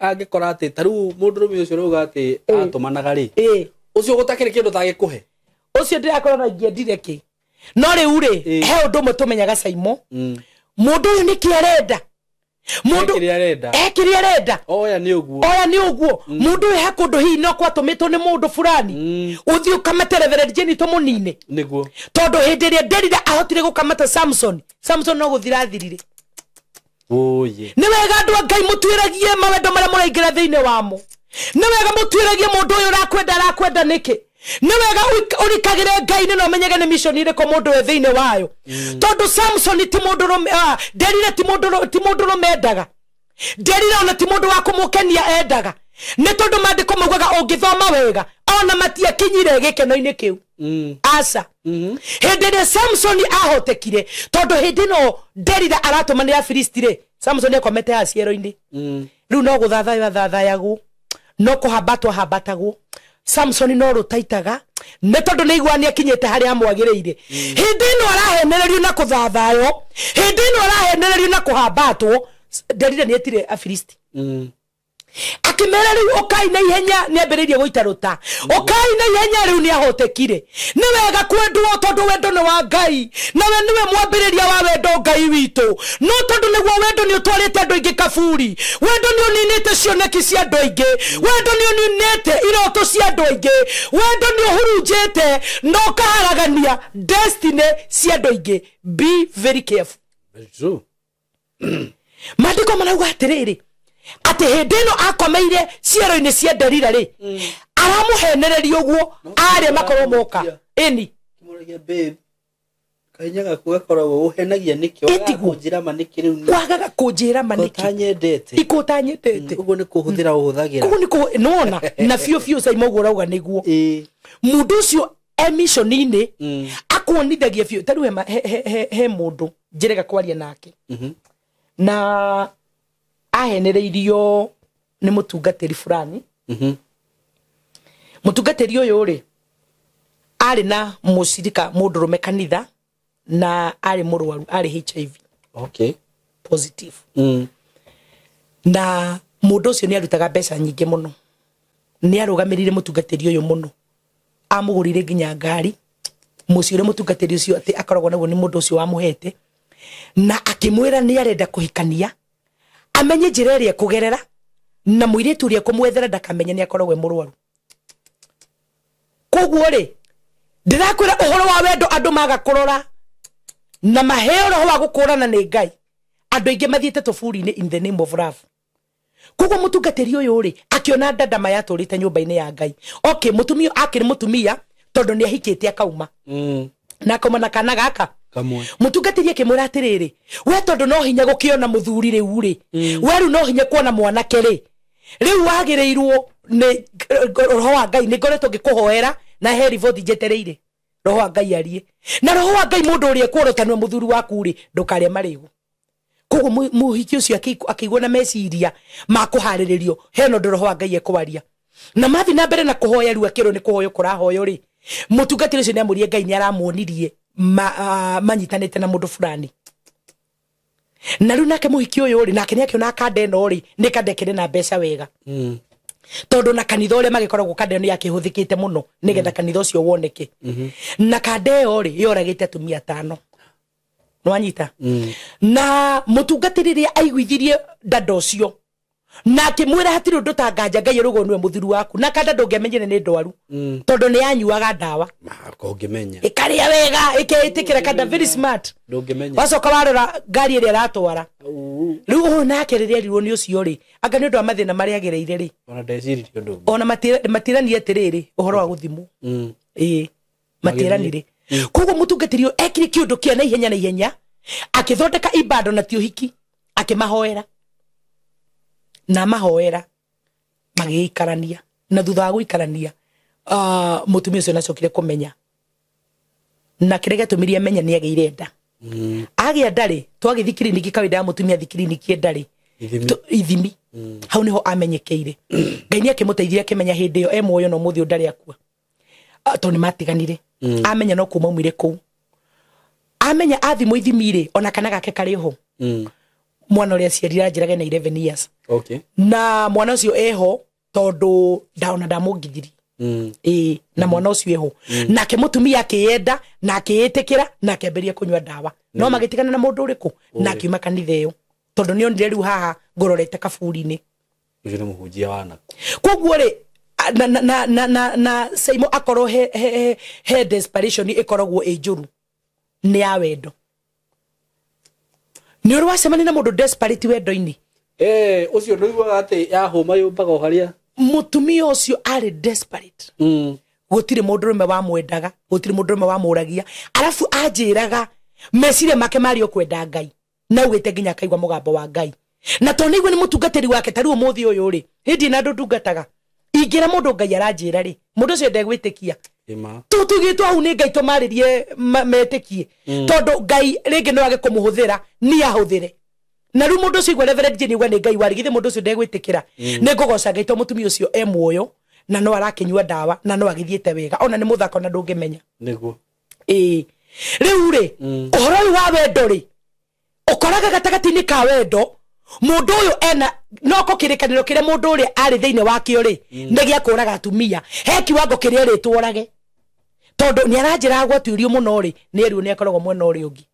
angikora ati taru mundurume ucio ruga ati atumanaga ri ucio gutakire kindu tagikuhe ucio ndirakora na ngiendire ki no riu ri he undu mwe tumenyaga Saimo mundu uyu niki arenda mundu ekiri arenda oya ni uguo mundu he kundu hi no kwatumitwo ni mundu fulani uthi ukamaterethererie ni tumunine niguo tondu hindi ria Delila ahotire gukamata Samson no guthirathirire oye ni wega andu a Ngai mutwiragie mawendo maria muraingira thiini wamo ni wega mutwiragie mundu uyu arakwenda niki ni wega urikagire Ngai ni no menyege ni mission iriko mundu we thiini wayo tondu Samson ti mundu Delila ti mundu mendaga Delila ona ti mundu wa kumukenia endaga ni tondu mandiko maugaga ungithoma wega ona matia kinyire gikeno-ini kiu asa hindi ria Samson ahotekire tondu hindi no Delila aratumanira Filisti ri Samson akomete aciero-ini riu no guthathayagwo no kuhambatagwo Samson no rutaitaga ne tondu ni igwania kinyete haria amwagiriire hindi no arahenererio na kuthathayo hindi no arahenererio na kuhambatwo Delila ni etire Afilisti akimera riu okai na ihenya ni ambiririe guitaruta okai na ihenya riu ni ahotekire ni wega kwendwo tondu wendo ni wa Ngai nawe niwe mwambiriria wa wendo Ngai witu no tondu niguo wendo ni utwarite andu ingi kaburi wendo ni uninite cioneki cia andu ingi wendo ni uninite iroto cia andu ingi wendo ni uhurunjite no kaharagania destiny cia andu ingi. Be very careful. Very true. Mandiko manauga atiriri ati hindino akomeire ciero-ini cia Delila ri aramuhenereria uguo ari makorwo moka eni kimuragia babe kainyaga kugakorwo uhenagia niki wakunjira maniki riu ni wagaga kunjira maniki utanyendete ikutanyendete uguo ni kuhuthira uhuthagira uguo ni nona na fio sai mogo rauga niguo mundu ucio emission-ini akwonithagia fio taru he mundu njirega kwaria nake na ahenereirio ni mutungatiri fulani mutungatiri uyu ri ari na musirika mundurume kanitha na ari murwaru ari HIV positive na mundu ucio ni arutaga mbeca nyingi muno ni arugamirire mutungatiri uyu muno amugurire nginya ngari muciire mutungatiri ucio ati akoragwo naguo ni mundu ucio wamuhete na akimwira ni arenda kuhikania amenye njira iria kugerera na muiritu uria kumwethera ndakamenya ni akoragwo murwaru koguo ri ndirakwira uhoro wa wendo andu maga kurora na maheo roho wa gukurana ni Ngai andu ingi mathiete tofuri-ini in the name of love. Koguo mutungatiri uyu ri akiona ndandama yaturite nyumba-ini ya Ngai mutumia akiri mutumia tondu ni ahikite akauma na akauma na kana gaka kamwe mutungatiri akimwira atiriri we tondu no hinya gukiona muthuri riu ri we ru no hinya kuona mwanake ri riu wagireirwo ni roho wa Ngai ni ngoretwo ngikuhoera na heri vothi jetereire roho wa Ngai arie na roho wa Ngai mundu uria kuorotanwa muthuri waku ri ndukaria marigu koguo muhiki ucio akigwo na meciria makuhariririo heno roho wa Ngai ekwaria na mathi na mbere na kuhoya ru akiro ni kuhoyo kurahoyo ri mutungatiri ucio ni amurie Ngai ni aramuonirie manyitanite na mundu fulani na riu nake muhiki uyu ri nake ni akiona kande no ri ni kandekere na mbeca wega tondu na kanitha uria magikoragwo kande ni yakihuthikite muno nigetha kanitha ucio woneke na kande yo ri yoragite atumia 5 nwanyita na mutungatiri ria aiguithirie ndando ucio na akimwira hatiri undu tanganja Ngai rugo niwe muthuri waku na kanda ndungemenyere ni ndwaru tondu ni anyuaga ndawa ngimenya ikaria wega ikeitikira kanda very smart ndungemenya wacoka warora ngari iria ratwara riu nake riria rirwo ni ucio ri anga ni undu wa mathina maria agereire ri ona ndeciririe undu ona matirani atiriri uhoro wa guthimu matiranire koguo mutungatiri ekire kiundu kia na ihenya akithondeka ibado na tiohiki akimahoera na mahoera magiikarania na thutha wa guikarania mutumia ucio nacokire kumenya na kirega tumiria menya ni ageire nda agia ndari twagithikiri niki kawida ya mutumia thikiri niki ndari ithimi hau niho amenyekeire Ngai ni akimuteithia akimenya hindi yo muoyo no muthio ndari akua to ni matiganire amenya no kuma umire ku amenya athimo ithimire ona kana gake kari ho mwana uria ciarira njiraga na 11 years na mwana ucio eho tondu ndaona ndamugithiri na mwana ucio eho nake mutumia akienda na akiitikira na akemberia kunywa ndawa no magitigana na mundu uriku na akiuma kanitha iyo tondu ni onire riu haha ngororete kaburi-ini ucio ni muhunjia wana koguo ri na Saimo akoro he desperation ikoragwo njuru ni ya wendo ni uri wacemani na mundu desperate wendo-ini ucio nduiguaga ati yahuma yumbaga o haria mutumia ucio ari desperate gutire mundu rume wa mwendaga gutire mundu rume wa muragia alafu anjiraga meciria make mari okwenda Ngai na ugite nginya kaigwa mugambo wa Ngai na to niguo ni mutungatiri wake tari umuthi uyu ri hindi na ndungataga ingira mundu Ngai aranjira ri mundu ucio ndegwitikia tutugitwo hau ni Ngai tumaririe metikie tondu Ngai ringi no age kumuhuthira ni ahuthire na riu mundu ucio igwa reverend Jeni gwa ni Ngai warigithe mundu ucio ndegwitikira ni ngugoca Ngai to mutumia ucio muoyo na no arakinywa ndawa na no agithiete wega ona ni muthako na ndungimenya niguo riu ri uhoro wa wendo ri ukoraga gatagati-ini ka wendo mundu uyu ena noko kirikaniro kire mundu uri ari thiine wakio ri negia kuraga atumia he kiwango kiria ritworage tondu ni aranjira gwatuirio muno ri ni eriu ni akoragwo mwena uri ungi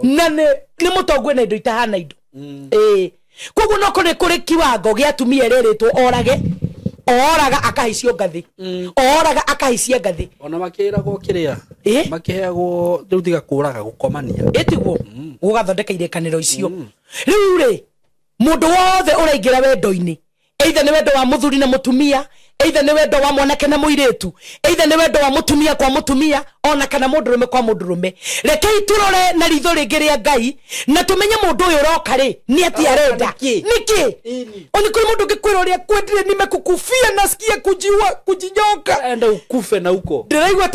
na ni mutongu na indo itahana indo koguo noko ni kuri kiwango gia atumia riritwo orage oraga akahicio ngathi oraga akahisia ngathi ona makiragwo kiria makiheagwo riu tiga kuraga gukomania etiguo gugathondeka irekaniro icio riu ri mundu wothe uraingira wendo-ini either ni wendo wa muthuri na mutumia either ni wendo wa mwanake na muiretu either ni wendo wa mutumia kwa mutumia ona kana mundurume kwa mundurume rekei turore na ritho ringi ria Ngai na tumenye mundu uyu roka ri ni ati arenda niki oni kuri mundu ngikwira uria kwendire nimekukufia nasikia kujinyoka enda ukufe na uko ndiraigwa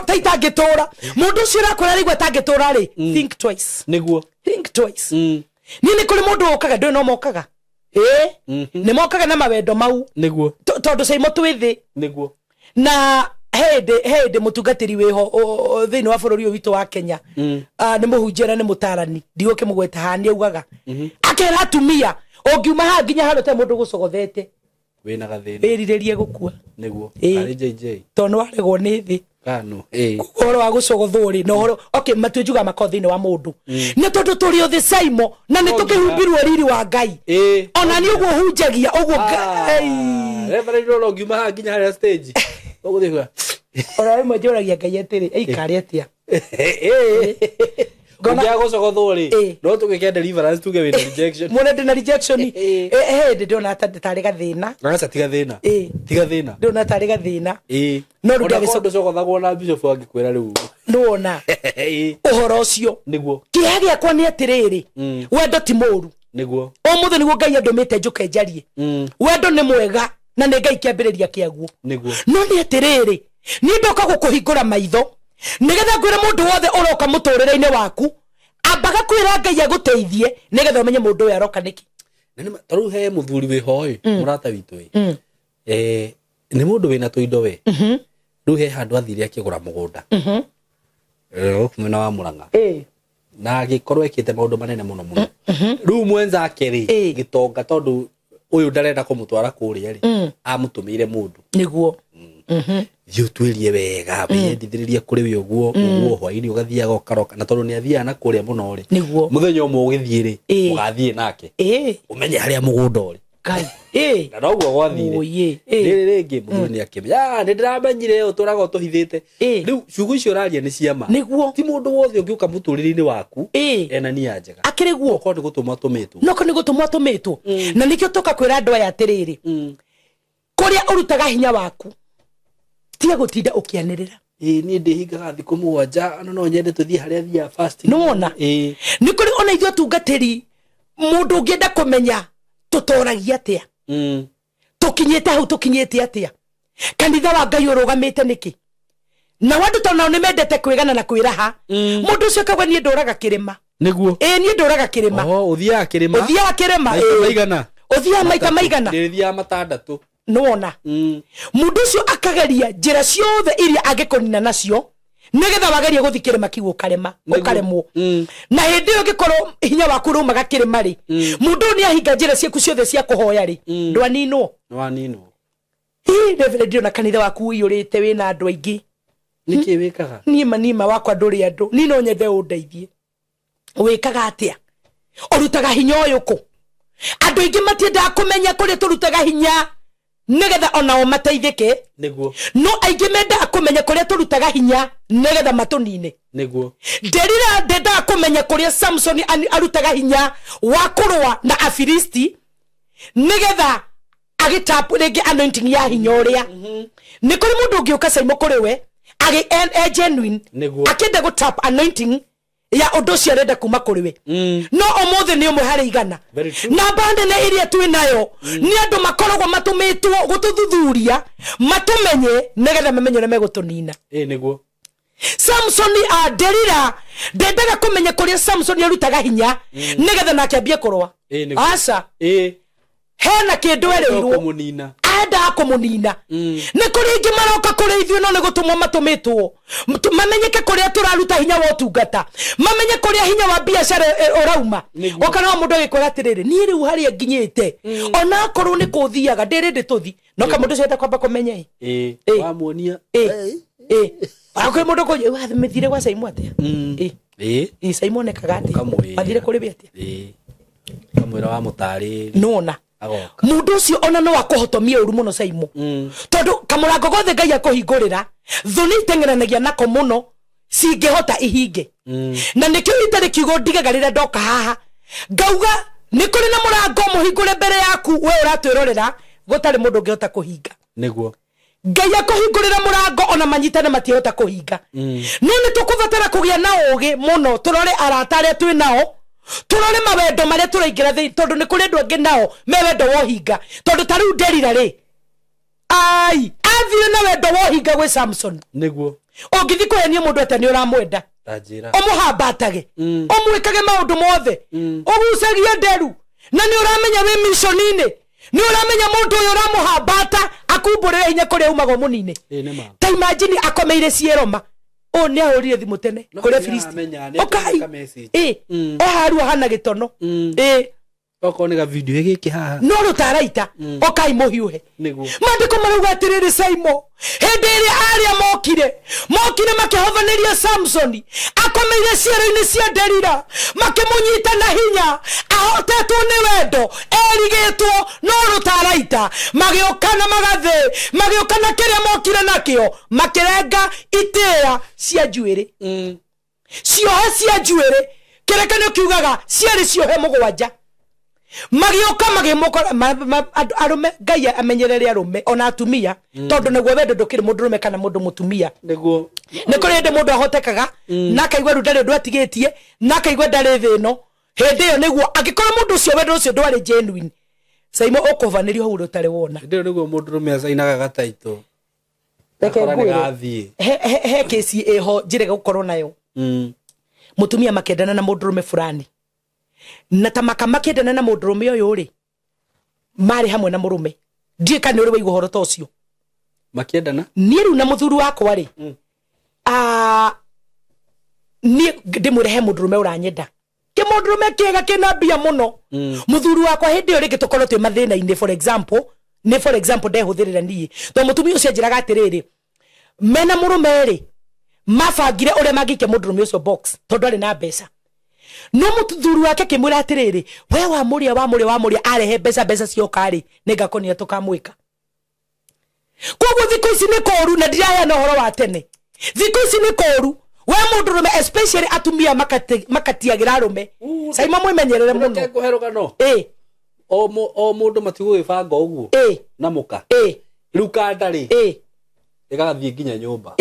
taitangitora mundu ucio rakwira raigwa tangitora ri think twice niguo think twice ni kuri mundu okaga ndo no mokaga ni mokaga na mawendo mau niguo tondu sai motwithi niguo na hede mutungatiri weho thiini wa bururi witu wa Kenya ni muhunjira ni mutarani ndioke mugweta hani augaga akera atumia ongiuma ha nginya harote mundu gucogothete wina gathina wiriririe gukua niguo ari JJ tondu waregwo ni thi kanu horo wa gucogothwo ri no horo okay matwenjuga makothini wa mundu ni tondu turi othe saimo na ni tukihumbirwo riri wa Ngai ona ni uguo hunjagia uguo reverend rolo ngiuma ha nginya haria stage uguthigwa ora we mjuragia Ngai atiri aikari atia Gona gucogothwo ri no tugike deliverance tuge wina rejection mwana ndina rejection ndona tari gathina ngasa tiga thina ndona tari gathina no ndu gicogothagwo na bishop angikwira riu ndona uhoro ucio niguo kiha giakwa ni atiriri wendo ti muru niguo o muthe niguo Ngai andumite njuke njarie wendo ni mwega na ni Ngai kiambiriria kiaguo niguo no ni atiriri ni ndoka gukuhingura maitho nigetha ngwire mundu wothe uroka muturire-ini waku ambaga kwira Ngai aguteithie nigetha umenye mundu uyu aroka niki nani taru he muthuri we hoy murata witu ni mundu wina tuindo we riu he handu athire akigura mugunda kumena wa Murang'a na agikorwo ekite maundu manene muno muno riu mwenza akeri gitonga tondu uyu ndarenda kumutwara kuria ri amutumire mundu niguo thiu twirie wega biyendithiririe kuri we uguo hwaini ugathiaga ukaroka na tondu ni athia na kuria muno ri muthenya umwe ugithie ri ugathie nake umenye haria mugunda uri Ngai na noguo gwathire ringi muthuri ni akimya ni ndiramenyire uturaga utuhithite riu ciugo icio raria ni ciama niguo ti mundu wothe ungiuka muturire-ini waku ena ni njega akiriguo ko ni gutumwa tumitwo noko ni gutumwa tumitwo na nikio toka kwira andu aya atiriri kuria urutaga hinya waku tiga gutinda ukianirira ni ndihingaga thiku 7 no nyende tuthie haria thia fasting nona ni kuri ona ithu atungatiri mundu ungienda kumenya tutoragia atia tukinyete hau tukinyete atia kanitha wa Ngai urugamite niki na wandu tona ni mendete kwigana na kwiraha mundu ucio kagwe ni nduraga kirima niguo ni nduraga kirima uthia kirima maigana uthia maigana ndithia matandatu nona mundu ucio akageria njira ciothe iria angikonina nacio nigetha wageria guthikire makigu ukaremwo na hindi iyo gikorwo hinya waku ruma gakirima ri mundu ni ahinga njira ciaku ciothe cia kuhoya ri ndwaninwo reverend na kanitha waku uyurite wina andu aingi niki wikaga nima wakwa nduri andu ni no nyende undeithie wikaga atia urutaga hinya uyuku andu aingi matiendaga kumenya kuri turutaga hinya nigetha onao mateithike niguo no aingi menda kumenya kuria turutaga hinya nigetha matunine niguo nderira ndenda kumenya kuria Samson arutaga hinya wa kurwa na Afilisti nigetha agitapu rege anointing ya hinya uria ni kuri mundu ungiuka saimo kuri we agi genuine akenda gutap anointing ya undu cio arenda kuma kuri we no omothe ni umwe hari igana na bande ne iria twi nayo ni andu makoragwo matumitwo gututhuthuria matumenye nigetha mamenye na megutunina niguo Samson Delila ndendaga kumenya kuria Samson arutaga hinya nigetha nake ambie kurwa asa hena kindu ereirwo enda kũmũnina nĩ kũrĩ ingĩ maroka kũrĩ ithuĩ no nĩ gũtũmwo matũmĩtwo mamenyeke kũrĩa tũraruta hinya wa ũtungata mamenye kũrĩa hinya wa biacara ũrauma okana mũndũ agĩkwĩra atĩrĩrĩ niĩ rĩu harĩa nginyĩte ona korwo nĩ kũthiaga ndĩrĩndĩ tũthi no kamũndũ ũcio kwamba kũmenya wamuonia akwĩ mũndũ kũnye mĩthire gwa Saimo atĩa Saimo onekaga atĩa mathire kũrĩ we atĩa kamwĩra wa mũtarĩ nona mundu ucio ona no akũhotomia ũru mũno Saimo tondu kamũrango gothe Ngai akũhingũrĩra thuni itengeranagia nako mũno cingĩhota ihinge na nĩkĩo itarĩ kiugo ndigaga rĩrĩa ndoka haha ngauga nĩ kũrĩ na mũrango mũhingũre mbere yaku we ũratwĩrorera gũtarĩ mũndũ ũngĩhota kũhinga nĩguo Ngai akũhingũrĩra mũrango ona manyitane matihota kũhinga no nĩ tũkũbatara kũgĩa na ũũgĩ mũno tũrore arata arĩa twĩ nao turore mawendo maria turaingira thĩ tondu ni kuri andu angi nao mewendo wohinga tondu tariu Delila ri ai athire na wendo wohinga gwe Samson niguo ungithi kuhenia mundu ata ni uramwenda tajira omuhambatage omwikage maundu mothe ogucagia nderu na ni uramenya we missionine ni uramenya mundu uyu uramuhambata akumbũrĩre hinya kuri umago munine ta imagine akomeire cieroma o ne ahurire thimu tene kuri Filisti okay haru hana gitono oko nega video giki haha no rutaraita okai muhiuhe mandiko marauga atiriri Saimo hindi iria aria mokire makihovaneria Samsoni akomeire ciero-ini cia Delila makimunyita na hinya ahotetwo ni wendo erigitwo no rutaraita magiokana magiokana kiria mokire nakio makirenga itea cia njuĩrĩ ciohe cia njuĩrĩ kĩrĩkanĩro kiugaga ciarĩ ciohe mũgwanja magioka magimokora arume Ngai amenyerere arume ona atumia tondu niguo wendo ndukiri mundu rume kana mundu mutumia niguo ni kuri ndi mundu ahotekaga na kaigwa ndari ndu atigitie na kaigwa ndari thino hindi yo niguo angikorwo mundu ucio wendo ucio ndwari genuine Saimo ukuvanirio hau rutari wona ndi niguo mundu rume acainaga gataito he kesi eho njirega gukorwo nayo mutumia makendana na mundu rume fulani na tamaka makendana na mundu rume uyu ri mari hamwe na murume ndika ni uri waigua horo tocio makendana ni riu na muthuru wakwa ri ni ndimurehe mundu rume uranyenda ke mundu rume kiega kina bia muno muthuru wakwa hindi uri gitukorwo twi mathina ine for example ndehuthirira nie to mutumia ucio njiraga atiriri mena murume ri mabangire uria mangike mundu rume ucio box tondu ari na mbeca no muthuru wake kimwira atiriri we wa muria arehe mbeca cioka ri ningakonia tukamwika koguo thikũ ici nĩ koru na ndiraya na ũhoro wa tene thikũ ici nĩ koru we mundu rume especially atumia makatiagira rume Saimo mwimenyerere muno kuherukano o mundu matigu ibanga uguo na muka riu kandari igathie nginya nyumba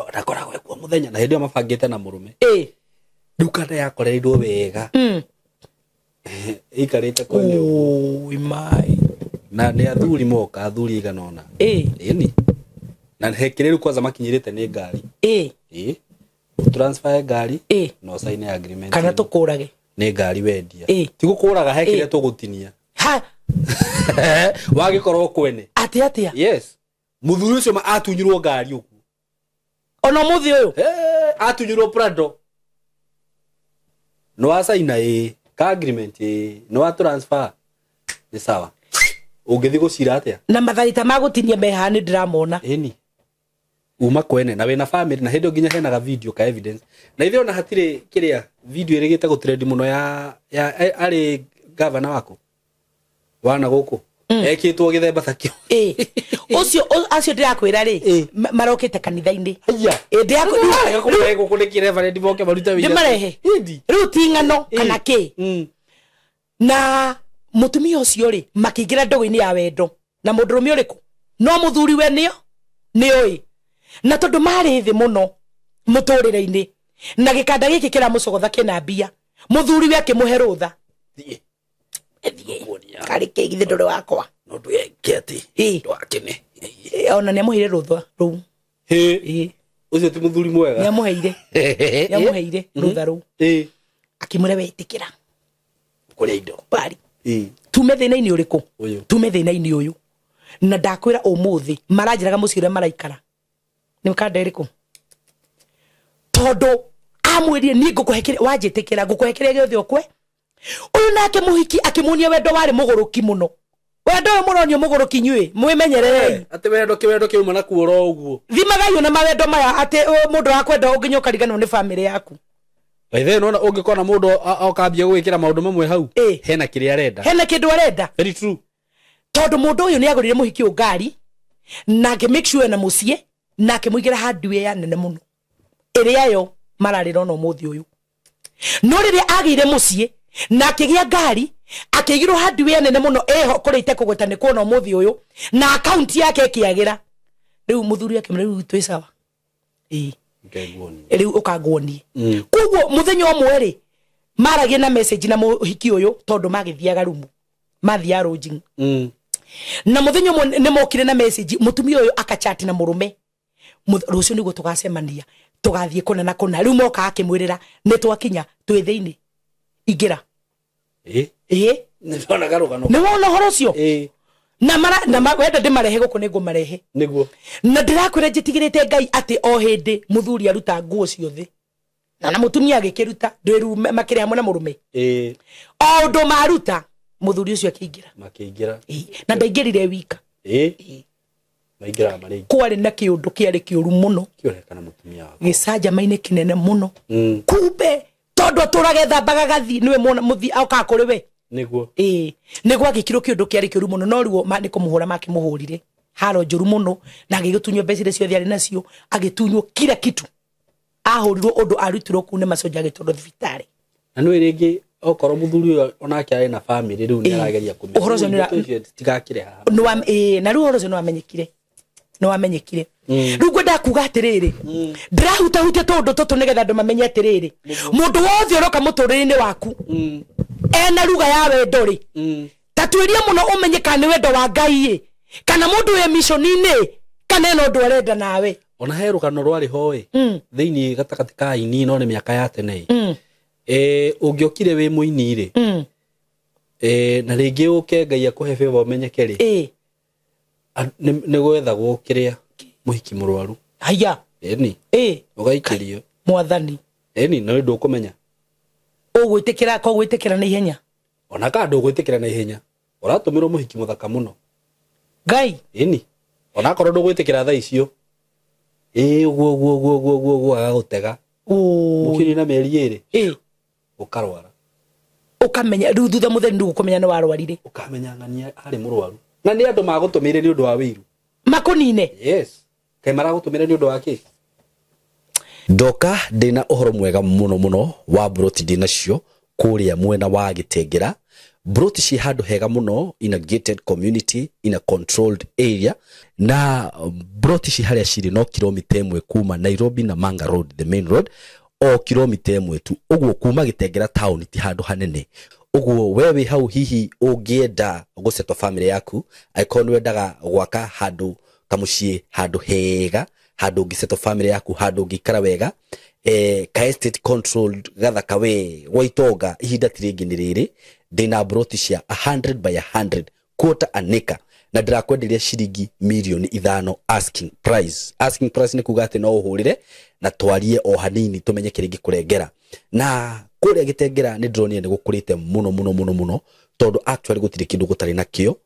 ndakoragwo ekuo muthenya na hindi yo mabangite na murume riu kanda yakoreirwo wega ikarite kwene imai na ni athuri moka athuri iganona ni na hekireru kwanza makinyirite ni ngari transfer ngari no sign agreement kana tukurage ni ngari wendia ti gukuraga hekire tugutinia ha wagikorwo kwene atia yes muthuri ucio atunyirwo ngari uguo ona muthi uyu atunyirwo Prado no asaina ka agreement no transfer ni sawa ungithi gucira atia na matharita magutinia mehani ndiramona ni uma kwene na wena family na hindi nginya hena ga video ka evidence na ithio na hatire kiria video irigite gutrend muno ya ari governor wako wana guku ekitwo githemba takio ucio acio ndirakwira ri marokite kanitha-ini ndirakwira gukuniki reverend boke baruta wira marehe riu tingano kana ki na mutumia ucio ri makiingira ndogo-ini ya wendo na mundu rume uriku no muthuri we ni oi na tondu mari thi muno muturire-ini na gikanda giki kira mucogotha kina mbia muthuri we akimuhe rutha kari kigithe ndore wakwa no ndweke ati ndwakene ona ni amuheire rutha ru ucio ti muthuri mwega ni amuheire rutha ru akimure wetikira kuria indo bari tume thina-ini uriku tume thina-ini uyu na ndakwira umuthi maranjiraga mucire maraikara ni mkanda iriku todo amwirie ni ngukuhekire wanjitikira ngukuhekire giothe okwe uyu nake muhiki akimunia wendo wari muguruki muno wendo muronio muguruki nyui mwimenyerere ati wendo kiuma na kuora uguo thimaga na mawendo maya ati mundu akwenda unginyoka rigano ni family yaku baithe nona ungikona mundu okambia gwikira maundu mamwe hau hena kiria arenda hena kindu arenda very true tondu mundu uyu ni agurire muhiki ungari na ke make sure na mucie na ke muigira hardware ya nene muno iria yo mararira no muthi uyu no riria agire mucie na kigia ngari akigirwo hardware nene muno eho kurite kugweta ni kuona muthi uyu na account yake kiagira riu muthuri akimre riu twisawa riu ukagwoni kuguo muthenya omwe ri maragie na message na muhiki uyu tondu magithiaga rumu mathia rojing na muthenya omwe ni mokire na message mutumia uyu akachat na murume rucio niguo tugacemania tugathie kuna na kuna riu moka akimwirira ni twakinya twi thiini igira ni wona garugano ni wona horocio na wenda ndimarehe guku ningu marehe niguo na ndirakwira njitigirite Ngai ati o hindi muthuri aruta nguo ciothe na mutumia agikiruta ndiru makire hamwe na murume o ndo maruta muthuri ucio akiingira makiingira na ndaingirire wika maigira mari kwari na kiundu kiari kiuru muno kiorekana mutumia wako gicaja maine kinene muno kumbe tondu turagetha bagagathi niwe muthi auka kuri we niguo niguo agikiro kiundu kiari kiuru muno no ruo mani kumuhura makimuhurire haro njuru muno na agigutunywo becire ciothe ari nacio agitunywo kila kitu ahurirwo undu arutirwo kune macoja agitoro thibitari na no iringi okoro muthuri onake ari na family riu ni arageria kumenya uhoro cio tigakire haha na riu uhoro cio no amenyekire riu gwenda kuga atiriri ndirahuta hutia tondu tutu nigetha andu mamenye atiriri mundu wothe uroka muturire-ini waku ena ruga ya wendo ri tatuiria muno umenye kana ni wendo wa Ngai kana mundu we mission-ini kana no ndu arenda nawe ona he rugano rwari hoi thiini gatakati ka ini no ni miaka ya tene ungiokire wi muini ri na ringi uke Ngai akuhe favor umenyeke ri ni gwetha gukiria muhiki murwaru haya eni ugaikirio mwathani eni no ndu kumenya ugwitikira ko gwitikira na ihenya ona ka ndu gwitikira na ihenya uratumirwo muhiki muthaka muno Ngai eni ona korwo ndu gwitikira tha icio guo agagutega mukiri na meri iri ukarwara ukamenya riu thutha mutheri ndu gukumenya ni warwarire ukamenya ngania ari murwaru na ni andu magutumire ni undu wa wiru makunine yes kai maragutumire ni undu wa ki ndoka ndina uhoro mwega muno wa broti dinacio kuria mwena wa Gitengera broti ci handu hega muno in a gated community in a controlled area na broti ci haria ciri no kilomita 1 kuma Nairobi na Manga Road the main road o kilomita 1 tu uguo kuma Gitengera town ti handu hanene uguo wewe hau hihi ungienda gusetwa family yaku aikoni wendaga gwaka handu kamucie handu hega handu ngisetwa family yaku handu ngikara wega ka estate controlled gathaka we waitonga ihinda tiringi ni riri ndina broti cia 100 by 100 quarter an acre na ndirakwenderia ciringi milioni 5 asking price ni kuga ati no uhurire na twarie o hanini tumenye kiringi kurengera na kuria Gitengera ni ndronie ni gukurite muno tondu actually gutire kindu gutari nakio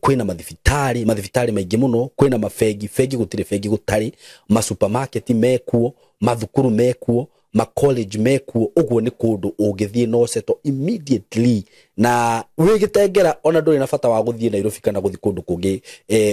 kwina mathibitari maingi muno kwina mafegi gutire fegi gutari ma supermarket mekuo mathukuru mekuo ma college mekuo uguo ni kundu ungithie no seto immediately na wi Gitengera ona nduri na bata wa guthie Nairobi kana guthi kundu kungi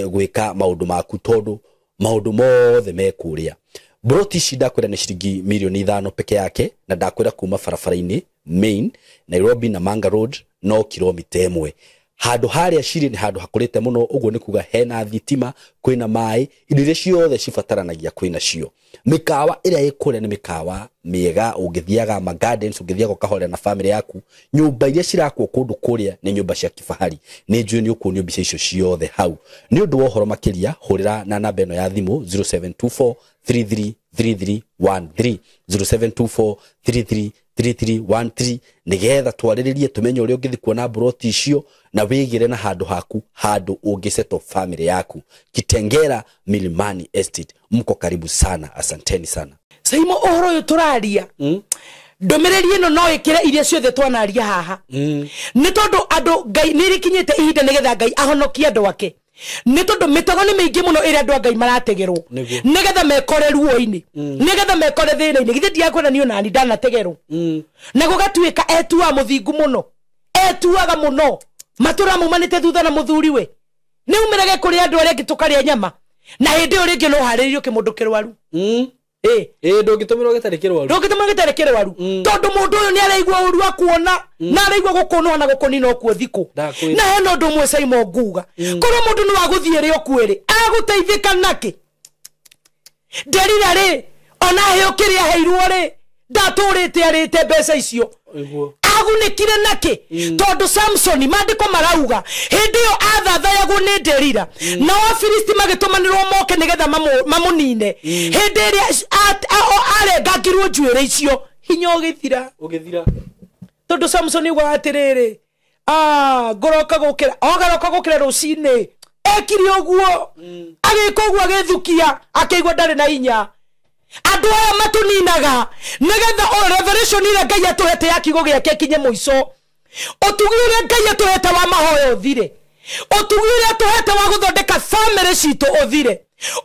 gwika maundu maku tondu maundu mothe mekuria broti shida kwenda ni shiringi milioni 5 peke yake na ndakwira kuma barabara-ini main Nairobi na Manga Road no kilomita 1 handu haria ciri ni handu hakurite muno uguo ni kuga hena thitima kwina mai indo ciothe cibataranagia kwina cio mikawa iria ikuria ni mikawa miega ungithiaga ma gardens ungithiaga kahore na family yaku nyumba iria cirakwo kundu kuria ni nyumba cia kifahari ni njui ni ukunio mbica icio ciothe hau ni undu wa horo makiria hurira na namba eno ya thimu 0724 333313 0724 3313 nigetha twariririe tumenye uri ungithi kuona broti icio na wigire na handu haku handu ungiseto family yaku. Kitengela Milimani Estate, mko karibu sana, asanteni sana. Saimo ohoro yo turaria ndomereri ino no ikire iria ciothe twanaria haha ni tondu andu Ngai nirikinyite ihinda nigetha Ngai ahonokie andu ake, ni tondu mitogo ni mingi muno iri andu Ngai marategerwo nigetha mekore ruo-ini nigetha mekore thina-ini. Githe ndiakwenda ni ona ni ndanategerwo na gugatuika etua muthingu muno, etuaga muno matura mumanite thutha na muthuri we ni umirage kuri andu aria ngitukaria nyama na hindi uri ngi no hariririo kimundu kirwaru ndungitumirwo gitarekere waru tondu mundu uyu ni araigwa uru akuona na araigwa gukunwa na gukunina okuo thiku na heno ndu mwe Saimo nguga koro mundu ni waguthiere okwere aguteithika naki Delila ri ona he ukiria heirwo ri ndaturite arite mbeca icio agunikire naki tondu Samson mandiko marauga hindi yo athathayagwo ni Delila na Wafilisti magitumanirwo moke nigetha mamunine hindi ria arengangirwo njuire icio hinya ugithira tondu Samson igwa atiriri ngoroka gukira rucini ekiri oguo agika oguo agithukia akaigwa ndari na hinya. Andu aya matuninaga nigetha o revelation ire Ngai atuhete ya kigo giake kinye muico, otugire Ngai atuhete wa mahoyo uthire, otugire atuhete wa guthondeka family citu uthire,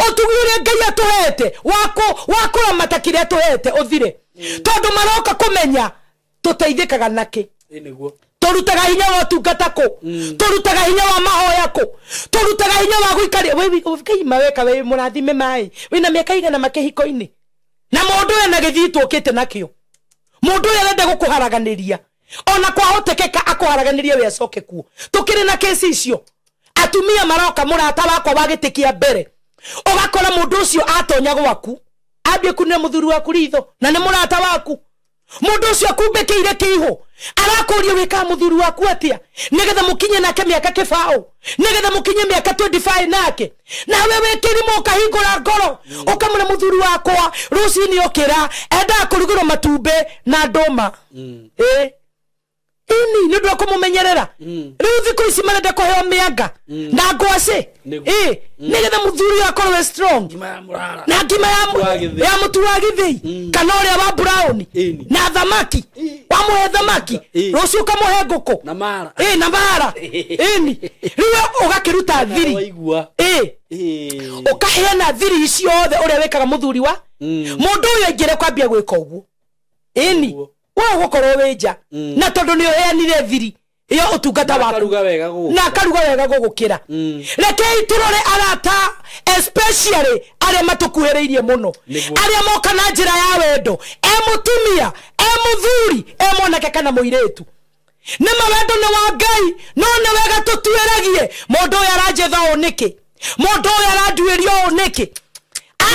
otugire Ngai atuhete wako matakire atuhete uthire tondu maroka kumenya tuteithikaga naki turutaga hinya wa tungatako turutaga hinya wa mahoyako turutaga hinya wa guikaria we maweka we murathime mai wina miaka igana makehiko-ini na mundu ena githitwo kite nakio mundu arenda gukuharaganiria ona kwa hotekeka akuharaganiria we acoke kuo. Tukiri na kesi icio atumia maroka murata wakwa wagitikia mbere ugakora mundu ucio atonya gwaku ambie kunira muthuri waku ritho na ni murata waku mundu ucio kumbekeire kiiho arakuria wika muthuri waku atia nigetha mukinye nake miaka kibao nigetha mukinye miaka 25 nake na wewe kirimo kahingura ngoro ukamura muthuri wakwa rucini okira enda kurugura matumbe na ndoma ini ni ndo kumumenyerera riu thiku ici marenda kuheo mianga na ngwase nigetha muthuri akorwe strong na ngima ya mutu wa githii kana uria wa brown na thamaki wamuhe thamaki rucio kamuhe nguku na mara ini riu ugakiruta thiri ukaheana thiri icio othe uria wekaga muthuri wa mundu uyu ingire kwambia gwika uguo ini wewe gukorwo wenja na tondu ni uheanire thiri iyo utungata waku na akaruga wega gugukira rekei turore arata especially aria matukuhereirie muno aria moka na njira ya wendo mutumia muthuri mwanake kana muiretu ni mawendo ni wa Ngai no ni wega tutueragie mundu uyu aranjetha uniki mundu uyu aranduirio uniki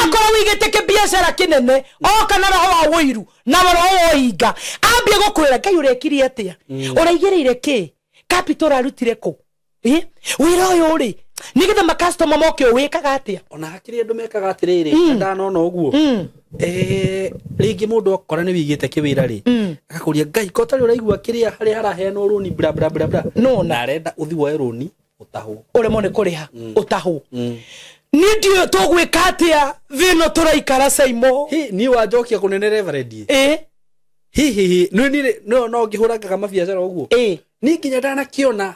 akora wigiteke biashara kinene okana roho wa wiru na roho oinga ambie gukwira Ngai urekiri atia uraigireire ki capital arutire ku wira uyu uri nigetha ma customer moke wikaga atia ona hakiri andu mekaga atiriri ndanona uguo ringi mundu okora ni wigite kiwira ri akakuria Ngai kotari uraigua kiria hari haraheano runi bla bla bla bla no na arenda uthi woe runi utahu ure mone kuriha utahu ni ndio tugwika atia thino turaikara Saimo ni wajokia kunene reverend hihi no ngihuraga mabiacara uguo ni nginya ndana kiona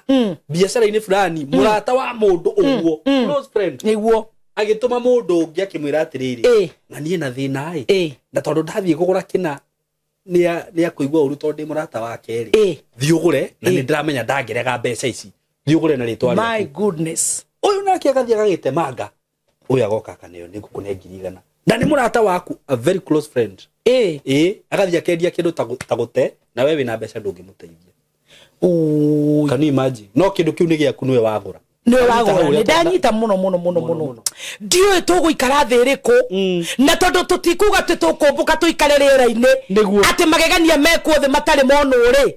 biacara-ini fulani murata wa mundu uguo close friend niguo agituma mundu ungi akimwira atiriri na nie na thina na tondu ndathie kugura kina ni akuigua uru tondu murata wake ri thiugure na ni ndiramenya ndangirega mbeca ici thiugure na ritwa my goodness uyu nake agathie agagitemanga uyu agoka kaneo ni ngukune ngiri igana na ni murata waku a very close friend agathie akendia kindu tagute na wewe na mbeca ndungimuteithia can you imagine no kindu kiu ni giaku niwe wagura ni ndanyita muno ndio tuguikara thiriko na tondu tutikuga tutukumbuka tuikare rira-ini ati magegania mekwo the matari mono ri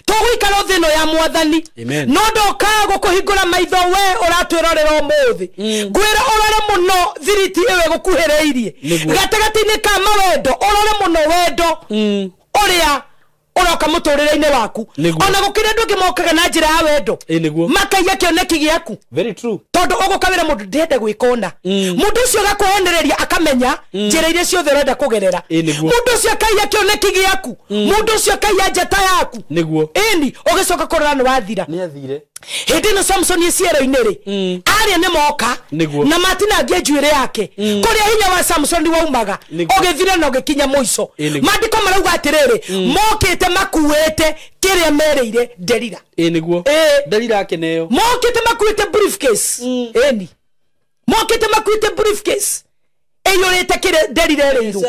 tuguikara thino ya mwathani no ndoka gukuhingura maitho we uratwirorera umuthi ngwira urore muno thiriti iwe gukuhereirie gatagati-ini ka mawendo urore muno wendo uria uroka muturire-ini waku ona gukire ndu ngimokaga na njira ya wendo makaiya kioneki giaku very true tondu ugukawira mundu ndende gwikona mundu ucio gakuonereria akamenya njira iria ciothe urenda kugerera mundu ucio akaiya kioneki giaku mundu ucio akaiya njata yaku niguo ini ugicoka kurora ni wathira ni athire hindi no Samson iciero-ini ri aria ni moka na matinangie njuire yake kuria hinya wa Samson waumaga ugithire na ugikinya muico mandiko marauga atiriri mokite makuite kiria mereire Delila niguo Delila akeneyo mokite makuite briefcase eni mokite makuite briefcase eyurite kiria Delila eriru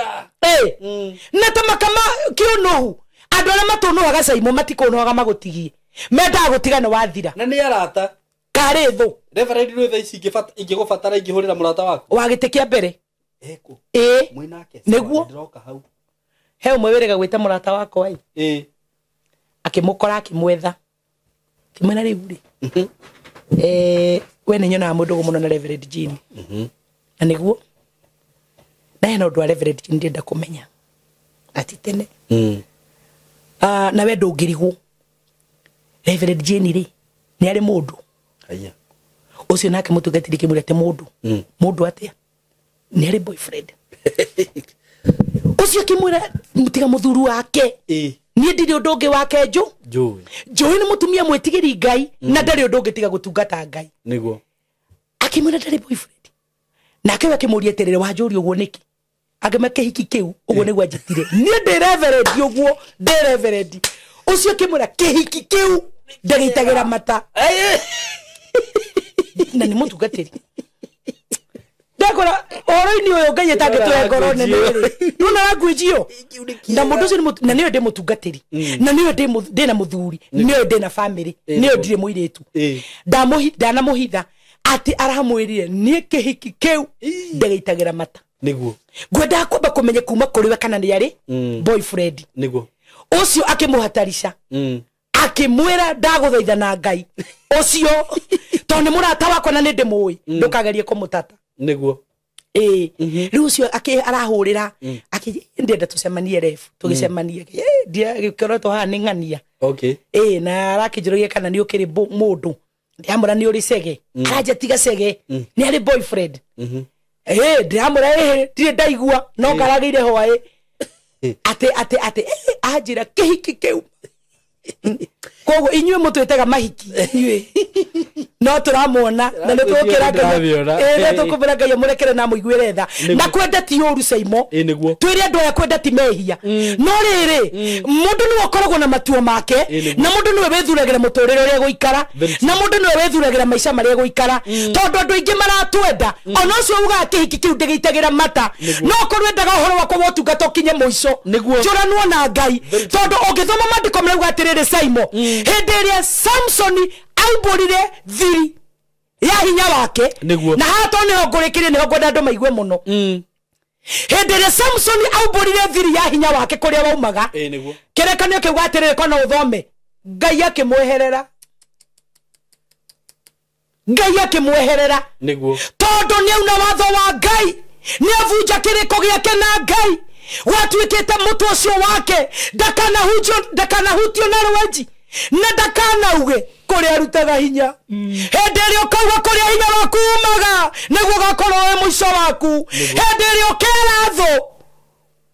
na tamakama kiunuhu andu aria matunuhaga Saimo matikunuhaga magutigie menda gutigana wathira na ni arata karetho reverend rwetha ici ingigubatara ingihurira murata wako wagitikia mbere eko mwinake niguo ndiroka hau he umwe wirega gwita murata wako ai akimukora akimwetha kimena riuri we ni nyona mundu muno na reverend Jean na niguo na he no ndu reverend Jean ndenda kumenya ati tene na we ndungirigwo Reverend Jean ri ni ari mundu aya ucio nake mutugatiri kimurete mundu mundu atia ni ari boyfriend ucio kimura mutiga muthuru wake ni ndiri ndungi wake Joy ni mutumia mwetigiri Ngai na ndari ndungi tiga gutungata Ngai niguo akimura ndari boyfriend nake wakimuria terere wa Jory uguo niki agemake hiki kiu uguo niguo ajitire ni ndi reverend uguo ndi reverend ucio kimura kihiki kiu ndagitagira mata na ni mutugatiri ndakora oro-ini uyu Ngai atangitwe ngoro nene ri nuna ngwijio na mundu ucio na niwe ndi mutungatiri na niwe ndi na muthuri niwe ndi na family niwe ndire muiritu ndanamuhitha ati aramwirire ni kihiki kiu ndagitagira mata niguo gwenda kwamba kumenya kuma kuri we kana ni ari boyfriend niguo ucio akimuhatarisha akimwira ndaguthaitha na Ngai ucio to ni murata wako na ndi muwi ndukagerie kumutata niguo riu ucio arahurira ndenda tucemanie refu tugicemanie ndia gikoretwo haha ni ng'ania na arakijuria kana ni ukiri mundu ndiamura ni uri cege araja tiga cege ni ari boyfriend ndiamura ndire ndaigua no ngarageire hwae ate ajira kihiki kiu kogo inywe mutwetega mahiki inywe no turamwona na nitwokira Ngai tukubira Ngai murekere na muigwire tha na kwenda ti uru Saimo twiri andu aya kwenda ti mehia no riri mundu ni okoragwo na matuo make na mundu ni wethuragira muturire uria guikara na mundu ni wethuragira maisha maria guikara tondu andu ingi maratwenda ona ucio uga kihiki kiu ndigitagira mata no korwendaga uhoro wako wotungata ukinye muico njuranwo na Ngai tondu ungithoma mandiko marauga atiriri Saimo hindi iria Samson aumburire thiri ya hinya wake na hato ni ngurikirie ni ngwenda andu maigue muno hindi iria Samson aumburire thiri ya hinya wake kuria waumaga kirekanio kiuga atiriri kona uthome Ngai akimweherera tondu ni auna watho wa Ngai ni avunja kiriko giake na Ngai watuikite mutu ucio wake ndakanahutio na rwenji na ndakanauge kuria arutaga hinya hindi iria ukauga kuria hinya waku umaga niguo gakorwo we muico waku hindi iria ukera tho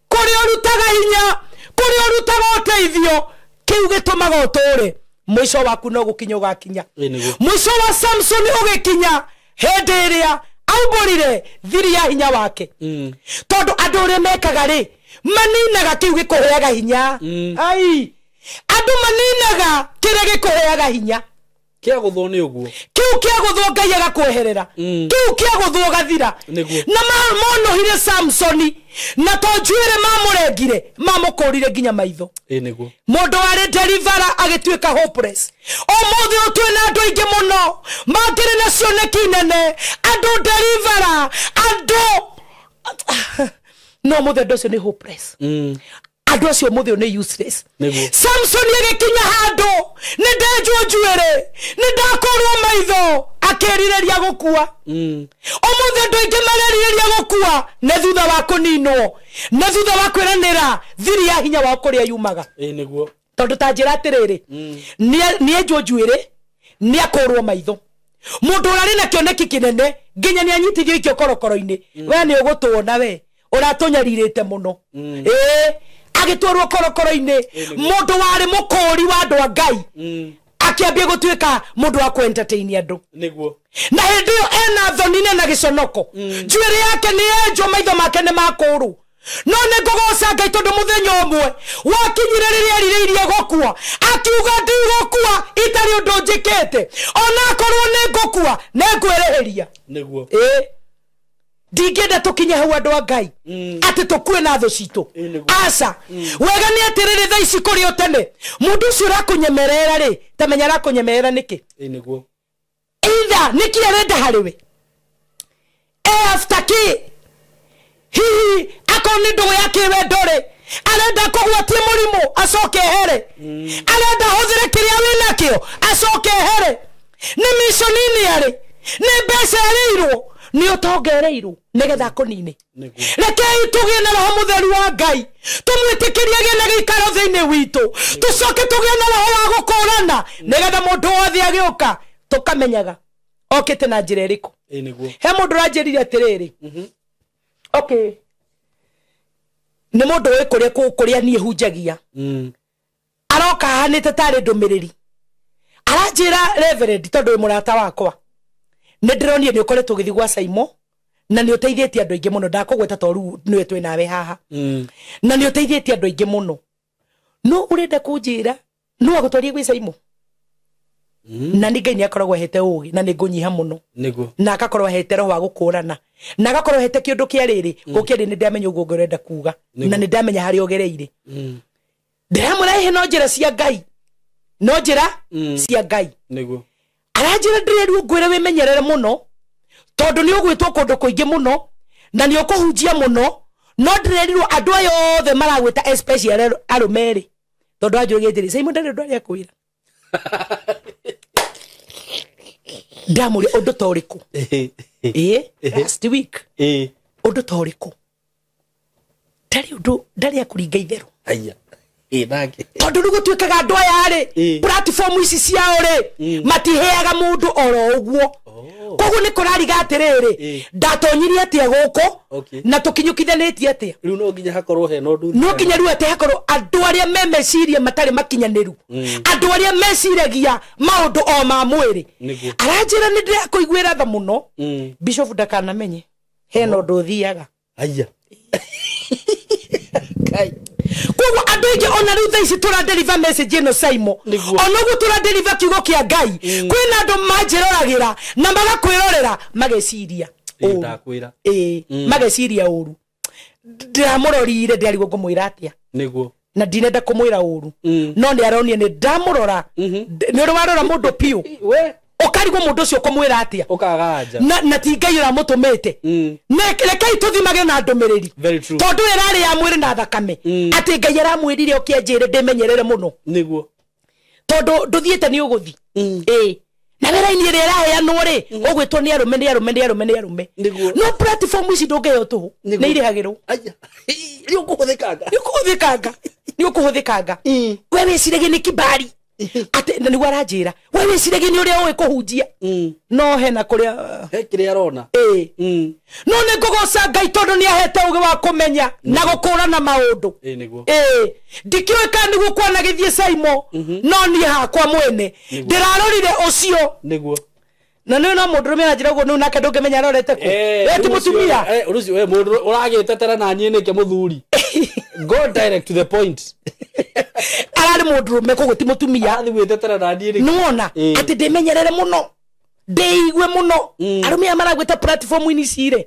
kuria urutaga hinya kuria urutaga uteithio kiu gitumaga uture muico waku no gukinya ugakinya muico wa Samson ugikinya hindi iria aumburire thiri ya hinya wake tondu andu ria mekaga ri maninaga kiu gikuheaga hinya ai andu maninaga kire gikuheaga hinya kia guthwo ni uguo kiu kia guthwo Ngai agakweherera kiu kia guthwo gathira na monohire Samson na tonjuire mamurengire mamukurire nginya maitho niguo mundu ari delivera agituika hopeless umuthi utwina andu ingi muno mangire na cioneki nene andu delivera andu no muthe ndocio ni hopeless andu acio muthe ni useless Samson agikinya handu ni ndenjwo njuire ni ndakorwo maitho akiririria gukua umuthi ndu ingi maririria gukua na thutha wa kuninwo na thutha wa kwiranira thiri ya hinya wa kuria yumaga niguo tondu ta njira atiriri nie njujuire nie akorwo maitho mundu urari na kioneki kinene nginya ni anyitithio ikio korokoro-ini we ni ugutuona we uratunyariirite muno agitwarwo korokoro-ini mundu wari mukuri wa andu a Ngai akiambia gutuika mundu wa ku entertain andu niguo na hindi yo ena thonine na giconoko njuiri yake ni enjo maitho make ni makuru no ne ngogoca Ngai tondu muthenya umwe wakinyire riria rirĩirie gukua akiuga ndigukua itari undu njikite ona korwo ni ngukua ne ngwereheria niguo ndingenda tukinye hau andu a Ngai ati tukue na thu citu aca wega ni atiriri tha ici kuri utene mundu ucio rakunyemerera ri tamenya rakunyemerera niki niguo either niki arenda hariwe after ki hihi akoni ndugu yake wendore arenda kugwatia murimu acoke here arenda huthire kiria winakio acoke here ni mission nini ari ni mbeca areirwo ni utongereirwo nigetha kunini rekei tugie na roho mutheru wa Ngai tumwitikirie gene gikaro thiini witu tucoke tugie na roho wa gukurana nigetha mundu wothe agiuka tukamenyaga okite na njira iriku he mundu ranjirire atiriri okay ni mundu we kuria nie hunjagia aroka hanite tari ndumiriri aranjira reverend tondu murata wakwa ni ndironie ni ukoretwo githi gwa Saimo na ni uteithietie andu aingi muno ndakugweta toru niwe twi nawe haha na ni uteithietie andu aingi muno no urenda kunjira no agutwarie gwi Saimo na ni Ngai ni akoragwo hete ugi na ni ngunyiha muno niguo na akakorwo hete roho wa gukurana na agakorwo hete kiundu kia riri gukiri ni ndamenya ugo ngorenda kuga na ni ndamenya hari ogereire ndiramurahe no njira cia Ngai no njira cia Ngai niguo aranjira ndireru ngwire wimenyerere muno tondu ni ugwitwo kundu kuingi muno na ni ukuhunjia muno no ndirerirwo andu ayo othe maragwita especially arumeri tondu anjurige ndiri Simon ndari ndari akwira ndamuri undu toriku last week undu toriku ndari undu ndari akuringa itheru aya nake tondu ni gutwikaga andu aya ari platform ici ciao ri matiheaga mundu oro uguo koguo ni kurariga atiriri ndatonyirie atia guko na tukinyukithanitie atia riu no nginya hakorwo he no ndu no nginya riu ati hakorwo andu aria memeciria matari makinyaniru andu aria meciragia maundu o ma mwiri aranjira ni ndira kuiguira tha muno bishop ndakanamenye he no ndu thiaga aya kai koguo andu aingi ona riu thaici tura deliver message ino Saimo ona guo tura deliver kiugo kia Ngai kwina andu manjiroragira na magakwirorera mageciria ndakwira mageciria uru ndiramurorire ndiarigwo ngumwira atia niguo na ndinenda kumwira uru no ni aronie ni ndamurora ni uri warora mundu piu we ukarigwo mundu ucio kumwira atia ukaganja na ti Ngai uramutumite rekei tuthimage na ndumiriri tondu irari ya mwiri na thakame ati Ngai aramwirire ukianjire ndimenyerere muno niguo tondu nduthiete ni uguthi na wera-ini ĩrĩa ĩraheanwo rĩ ũgwĩtwo nĩ arũme no platform ici ndũngĩheo tũhũ nĩ irĩhagĩrwo nĩ ũkũhũthĩkanga we wĩciragie nĩ kibari ati nĩguo aranjĩra we wĩciragie nĩ ũrĩa ũĩ kũhunjia no hena kũrĩa he kĩrĩa arona no nĩ ngũgoca Ngai tondũ nĩ ahete ũgĩ wa kũmenya na gũkũrana maũndũ ndikĩũĩ kana nĩguo kwanagĩthiĩ Saimo no niĩ hakwa mwene ndĩrarorire ũcio nĩguo na nĩ no mũndũ rũmĩ anjĩra ũguo nake ndũngĩmenya arorete kũ ti mũtumia ũcio we mũndũ ũragĩtetera na niĩ nĩke mũthuri go direct to the point ararĩ mũndũ rũmĩ koguo ti mũtumia athi gwĩtetera na niĩ nĩke nĩwona atĩ ndĩmenyerere mũno ndĩigue mũno arũmĩ aya maragwĩta platform-inĩ cirĩ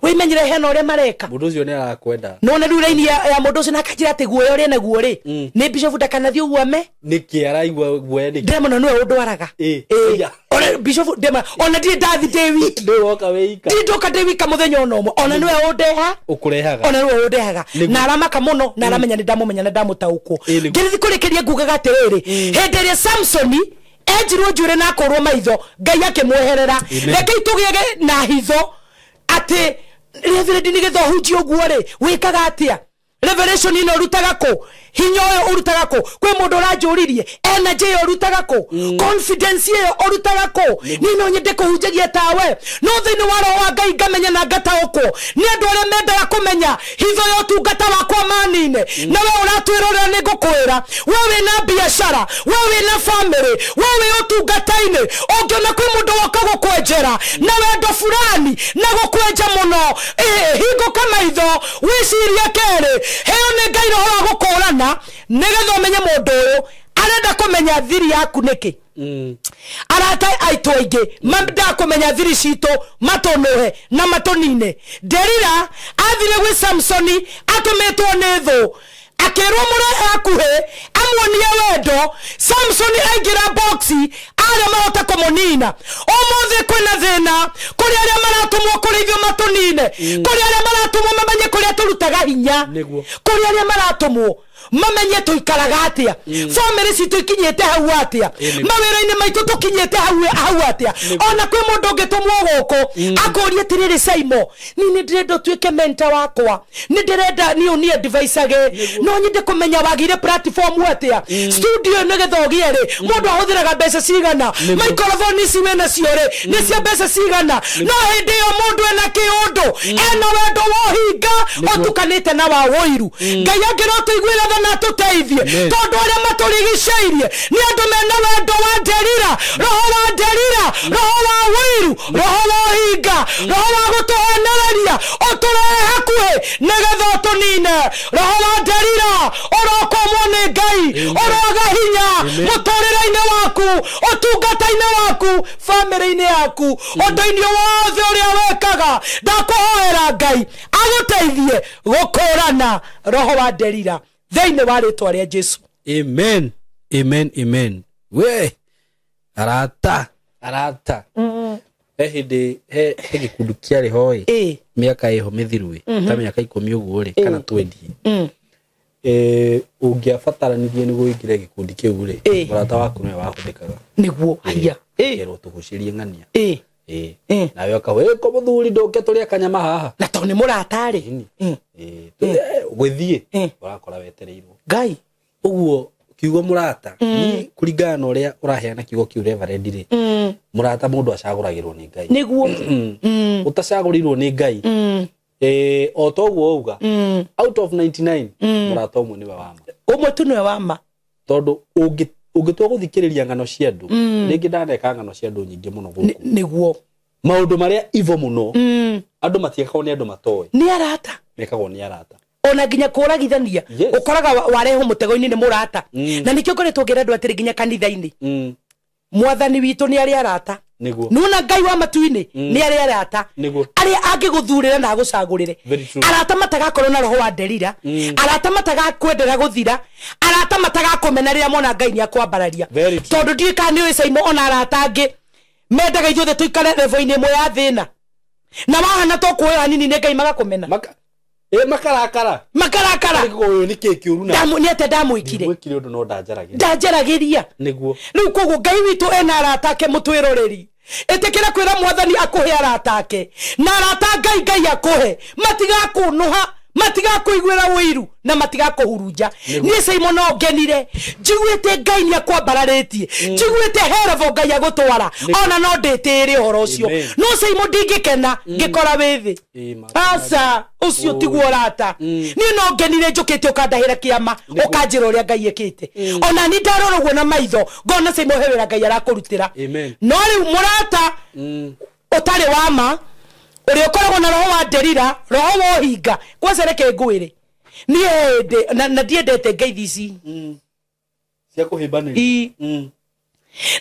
wĩmenyere hena ũrĩa mareka mũndũ ũcio nĩ arakwenda nona rĩu raini ya mũndũ ũcio nakanjĩra atĩ guoya ũrĩa naguo rĩ nĩ Bishop ndakanathiĩ ũguo ame nĩkĩ araigua guoya nĩkĩ ndĩramona nĩwe ũndwaraga ona Bishop ndema ona ndirĩ ndathi ndĩ wiki ndĩroka wĩ ika ndoka ndĩ wika mũthenya ona ũmwe ona nĩwe ũndeha ũkũrehaga ona nĩwe ũndehaga na aramaka mũno na aramenya nĩ ndamũmenya na ndamũtaũkwo ngĩrĩthi kũrĩkĩria ngugaga atĩrĩrĩ hĩndĩ ĩrĩa Samsoni enjirwo njũre na akorwo maitho Ngai akĩmweherera rekei tũgĩage na hitho atĩ Reverend nĩ gĩthohunjia ũguo rĩ wĩkaga atĩa revelation ino rutaga ko hinyo yo urutaga ko kwe mundu ranjuririe energy yo rutaga ko confidence yo urutaga ko nino nyende kuhunjagia tawe no thini waro wa Ngai ngamenya na ngataoko ni andu aria mendaga kumenya hitho yo tungata wakwa manine na we uratwirora ni ngukwira wewe na biashara wewe na family wewe utungataine ongiona kwi mundu woka gukwenjera na wendo fulani na gukwenja muno hingo kama hitho wiciria kere heyo ni Ngai roho gukurana nigetha umenye mundu uyu arenda kumenya thiri yaku niki arata aitoige mabda kumenya thiri cito matonohe na matonine Delila athire gwi Samsoni atumetwo ni thu akirwo mure akuhe amwonie wendo Samsoni aingira boxi aria mahota kumunina umuthi kwina thina kuri aria maratumwo kurithio matonine kuri aria maratumwo mamenye kuri aturutaga hinya kuri aria maratumwo mamenye tuikaraga atia family citu ikinyete hau atia mawira-ini maitu tukinyete hau atia ona kwi mundu ngitumwo guko akorie tiriri Saimo ni ndirenda tuike mentor wakwa ni ndirenda ni unie advice no nyinde kumenya wagire platform atia studio nigetha ugiere mundu ahuthiraga mbeca cigana microphone ci wena ciore ni cia mbeca cigana no hindi yo mundu ena kiundu ena wendo wohinga otukanite na wa woiru Ngai angiro tuiguira na tuteithie tondu aria maturigicairie ni andu mena wendo wa Delila roho wa wiru roho wa hinga roho wa gutuonereria oturehe hakuhi nigetha tunine roho wa Delila orokomwo ni Ngai oroga hinya muturire-ini waku utungata-ini waku family-ini yaku undu-ini wothe uria wekaga ndakuhoera Ngai aguteithie gukurana roho wa Delila Theine wale twaria Jesu. Amen. Amen. Amen. We. Arata. Hede gikundu kiari hoi. Miaka iho mithirwe. Ta miaka 10 uguo ri kana 20. Ungiafataranirie ni guingire gikundi kiu ri. Murata waku ni wahuthikaga. Niguo aya. Ero tugucirie ngania. Na we akawe ko muthuri ndoke turia kanyama haha. Na to ni murata ri. Gwithie urakora wetereirwo Ngai uguo kiugo murata ni kuringana na uria uraheana kiugo kiu reverend ri murata mundu acaguragirwo ni Ngai niguo utacagurirwo ni Ngai o to uguo uga out of 99 murata umwe ni wa ma umwe tu ni wa ma tondu ungitwa guthikiriria ngano cia andu ringi ndaneka ngano cia andu nyingi muno guku niguo maundu maria ivo muno andu matiekagwo ni andu matoi ni arata mekagwo ni arata ona ginya kuragithania ukoraga wareho mutego-ini ni murata na nikio ngoretwo ngirendu atiri ginya kanitha-ini mwathani witu ni ari arata nuna Ngai wa matu-ini ni ari arata ari angiguthurira na agucagurire arata matagakorwo na roho wa Delila arata matagakwendera guthira arata matagakumena riria mona Ngai ni akwambararia tondu ndika ni Saimo ona arata angi mendaga ithuothe tuikare level-ini imwe ya thina na wahana to kuoya nini ni Ngai magakumena makarakara uyu ni kiki uruna ni ate ndamuikire mwikire undu no ndanjaragiria niguo riu koguo Ngai witu ena arata ake mutwiroreri etekera kwira mwathani akuhe arata ake na arata Ngai akuhe matigakunuha matigakuiguira wiru na matigakuhurunja ni Saimo no ngenire njiguite Ngai ni akwambararitie njiguite herevo Ngai agutwara ona no nditire horo ucio no Saimo ndingikena ngikora withi asa ucio tiguo rata ni no ngenire njukite ukandahira kiama ukanjira uria Ngai ekite ona ni ndarorogwo na maitho ngona Saimo hewera Ngai arakurutira no riu murata utari wama uri ukoragwo na roho wa Delila roho wa hinga kwanza reke ngwire ni ende na ndiendete ngeithi ici cia kuhimbanĩria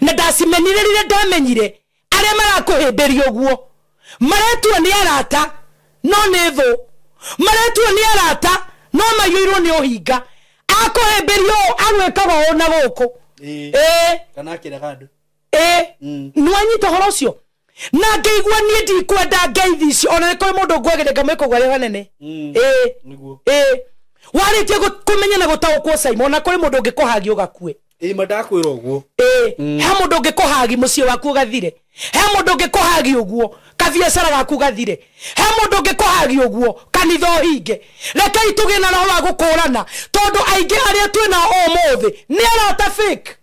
na ndacimenire rire ndamenyire aria marakuhimberia uguo maretua ni arata no ni thu maretua ni arata no maiyũirwo ni uhinga akuhimberio agwekaga ona guku kana akiraga andu nwanyita horo ucio na ngeigua nie ndikwenda ngeithi icio ona ni kuri mundu ngwagire ngamwiko gwari hanene niguo waritie kumenya na gutaukwo Saimo na kuri mundu ngikuhagi ugakue mandakwira uguo he mundu ngikuhagi mucii waku ugathire he mundu ngikuhagi uguo kabiacara gaku gathire he mundu ngikuhagi uguo kanitha hinge rekei tuge na roho wa gukurana tondu aingi aria twina umuthi ni arata fake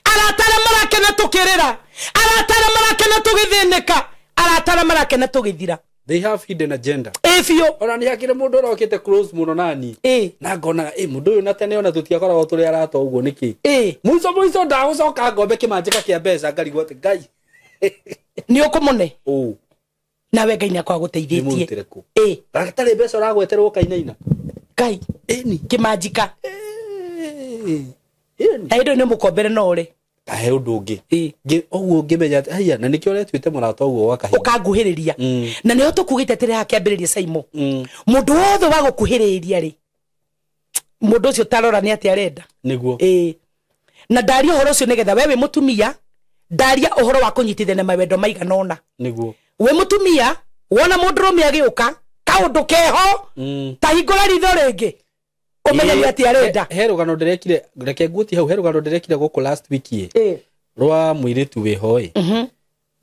aratara marakena tukirira aratara marakena tugithinika aratara marakena tugithira. They have hidden agenda. Efio ona ni hakire mundu rokete close muno nani na ngona mundu uyu na tene ona tutiakoragwo turi arata uguo niki muico ndagucoka ngombe kimanjika kia mbeca ngarigwo ati ngai ni ukumune nawe Ngai nyakwa guteithĩtie ndagĩtarĩ mbeca ũragweterwo kainaina Ngai ni kimanjika aido nĩ mũkombere no ri kahe ũndũ ũngĩ ũguo ngĩmenya ati haya na nĩkĩo ũretuĩte mũrata ũguo wa kahinda ũkanguhĩrĩria na nĩho tũkugĩte tĩrĩ hakĩambĩrĩria Saimo mũndũ wothe wa gũkuhĩrĩria ri mũndũ ũcio tarora nĩ atĩ arenda nĩguo na ndaria ũhoro ũcio nĩgetha we wĩ mũtumia ndaria ũhoro wa kũnyitithania mawendo maigana ũna nĩguo we mũtumia wona mũndũrũme agĩũka kaũndũ keho ta hingũra ritho rĩngĩ umenye nĩ atĩ arenda he rũgano ndĩrekire reke nguti hau he rũgano ndĩrekire gũkũ last week rwa mũirĩtu wĩho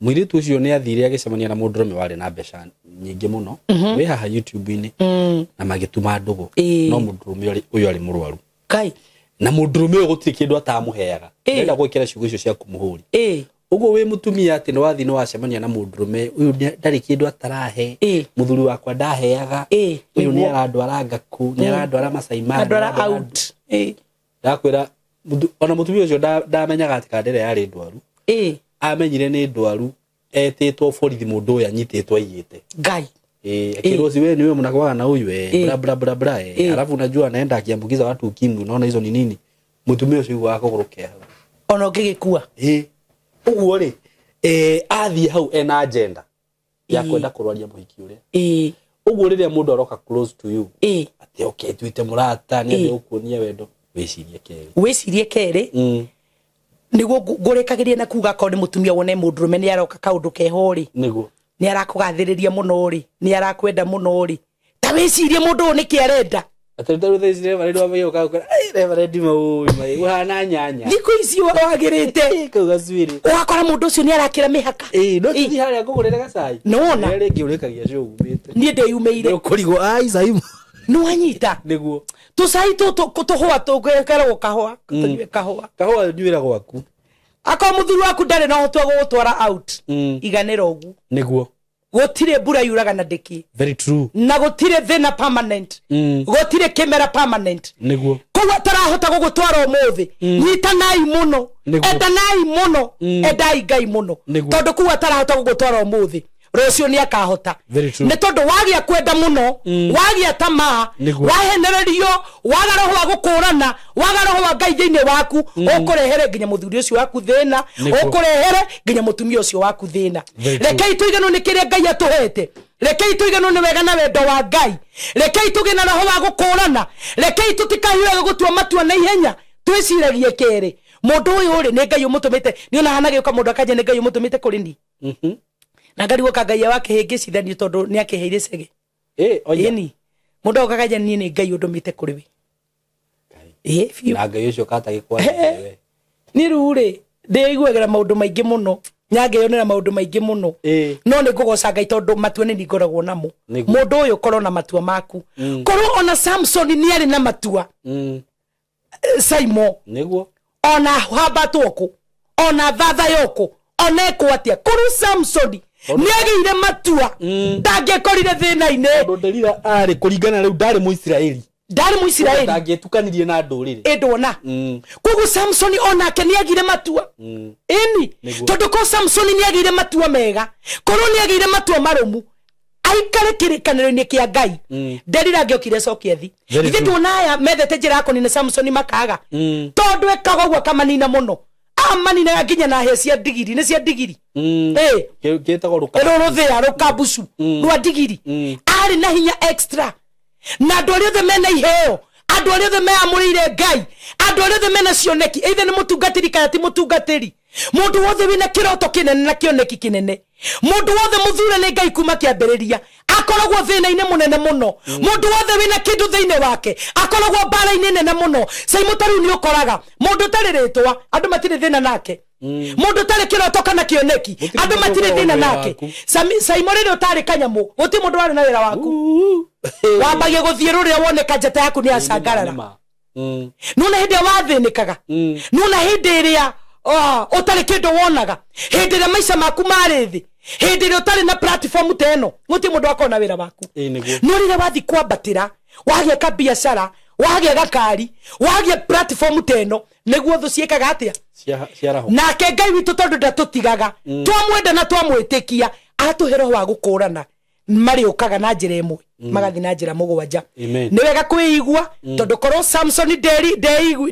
mũirĩtu ũcio nĩ athire agĩcemania na mũndũrũme warĩ na mbeca nyingĩ mũno wĩ haha YouTube-inĩ na magĩtuma ndũgũ no mũndũrũme ũyũ arĩ mũrwaru Kai na mũndũrũme ũyũ gũtirĩ kĩndũ atamũheaga nenda gwĩkĩra ciugo icio cia kũmũhũri uguo we mutumia ati no wathi no wacemania na mũndũrũme uyu ndarĩ kĩndũ atarahe mũthuri wakwa ndaheaga uyu nĩ arandwara ngaku nĩ arandwara Masai Mara andwara out ndakwĩra ona mũtumia ũcio ndamenyaga ati kandere yarĩ ndwaru amenyire nĩ ndwaru etĩtwo borithi mũndũ ũyũ anyitĩtwo aigĩte Ngai akirwo si wewe ni wewe mnakuwa na huyu bla bla alafu unajua anaenda akiambukiza watu ukimwi unaona hizo ni nini mutumia ucio wako kurukea ona ngigikua uguo ri athi hau ena agenda ya kwenda kurwaria muhiki uria uguo riria mundu aroka close to you ati okay tuite murata ni ukuonia wendo wicirie keri niguo ngurikagirie na kuga ko ni mutumia wone mundurume ni aroka kaundu keho ri niguo ni arakugathiriria muno ri ni arakwenda muno ri ta wicirie mundu ni kiarenda atenda thecire bari ndo amayo kakora reverend mai uhana nyanya thiko icio wagirite kuga swiri wakora mundu ucio ni arakira mihaka no tithi haria ngugurira gacai nona ringi urikagia cio umite ni ndeyumeire kurigo ai Saimo no anyita niguo tusai tuhwa tugekera gukahwa tunywe kahwa nywira gwaku akwa muthuru waku ndare no hotwa gutwara out iganira ugu niguo gutire mbura yuraga na ndiki very true na gutire thina permanent gutire kimera permanent niguo kuwa tarahota gugutwara umuthi nyitanai muno endanai muno endai Ngai muno tondu kuwa tarahota gugutwara umuthi rocio ni akahota ne tondu wagia kwenda muno wagia tamaa wahenererio waga roho wa gukurana waga roho wa Ngai thiini waku ukurehere nginya muthuri ucio waku thina ukurehere nginya mutumia ucio waku thina rekei tuigano ni kiria Ngai atuhete rekei tuigano ni wega na wendo wa Ngai rekei tugina roho wa gukurana rekei tutikahiwe gutua matua na ihenya twiciragie keri mundu uyu ri ni Ngai umutumite ni ona hanage uka mundu akaje ni Ngai umutumite kuri ni na ngari woka Ngai wake hingicithanio tondu ni akiheire cege oya ni mundu okagaja ni Ngai udumite kuri we fiu na Ngai ucio kata gikwaje we ni rure ndeiguagera maundu maingi muno nyange yonera maundu maingi muno no ni ngugoca Ngai tondu matua ni ngoragwo namo mundu uyu korwo na matua maku korwo ona Samson ni ari na matua Saimo niguo ona habatoko ona thatha yoko ona ekwatia korwo Samson ni agire matua ndangĩkorire thĩna-inĩ tondu Delila ari kuringana riu ndari Muisiraeli ndangĩtukanirie na ndũrĩrĩ ndona koguo Samson onake ni agire matua tondu ko Samson ni agire matua mega korwo ni agire matua marumu aikare kĩrĩkanĩro-inĩ kĩa Ngai Delila ngĩokire cokia thi ithe tuona aya methete njĩra yako ni Samson makaga tondu ekaga ũguo kamanina muno amanina nginya na hecia digiri ni cia digiri gĩtagwo ruthia rukabucu rwa digiri ari na hinya extra na andu arĩa othe mena iheo andu arĩa othe meamũrĩire Ngai andu arĩa othe mena cioneki either ni mutungatĩri kana ti mutungatĩri mundu wothe wina kiroto kinene na kioneki kinene mundu wothe muthure ni Ngai kuma kiambĩrĩria akoragwo thĩna-inĩ munene muno mundu wothe wina kindu thĩinĩ wake akoragwo mbara-inĩ nene muno Saimo taru ni ukoraga mundu tarirĩtwa andu matirĩ thĩna nake mundu tari kiroto kana kioneki andu matire thina nake saimore ro tari kanyamu guti mundu wari na wira waku wambagie guthieruria wone kanjata yaku ni acangarara nuna hindi wathinikaga nuna hindi iria utari kindu wonaga hindi iria maica maku mari thi hindi iria utari na platform teno guti mundu akona wira waku nurire wathi kwambatira wagie ka biashara wagie gakari wagie platform teno niguo thu ciekaga atia nake Ngai witu tondu ndatutigaga twamwenda na twamwitikia atuhero wa gukurana mari ukaga na njira imwe magathi na njira mugwanja ni wega kwigua tondu korwo Samson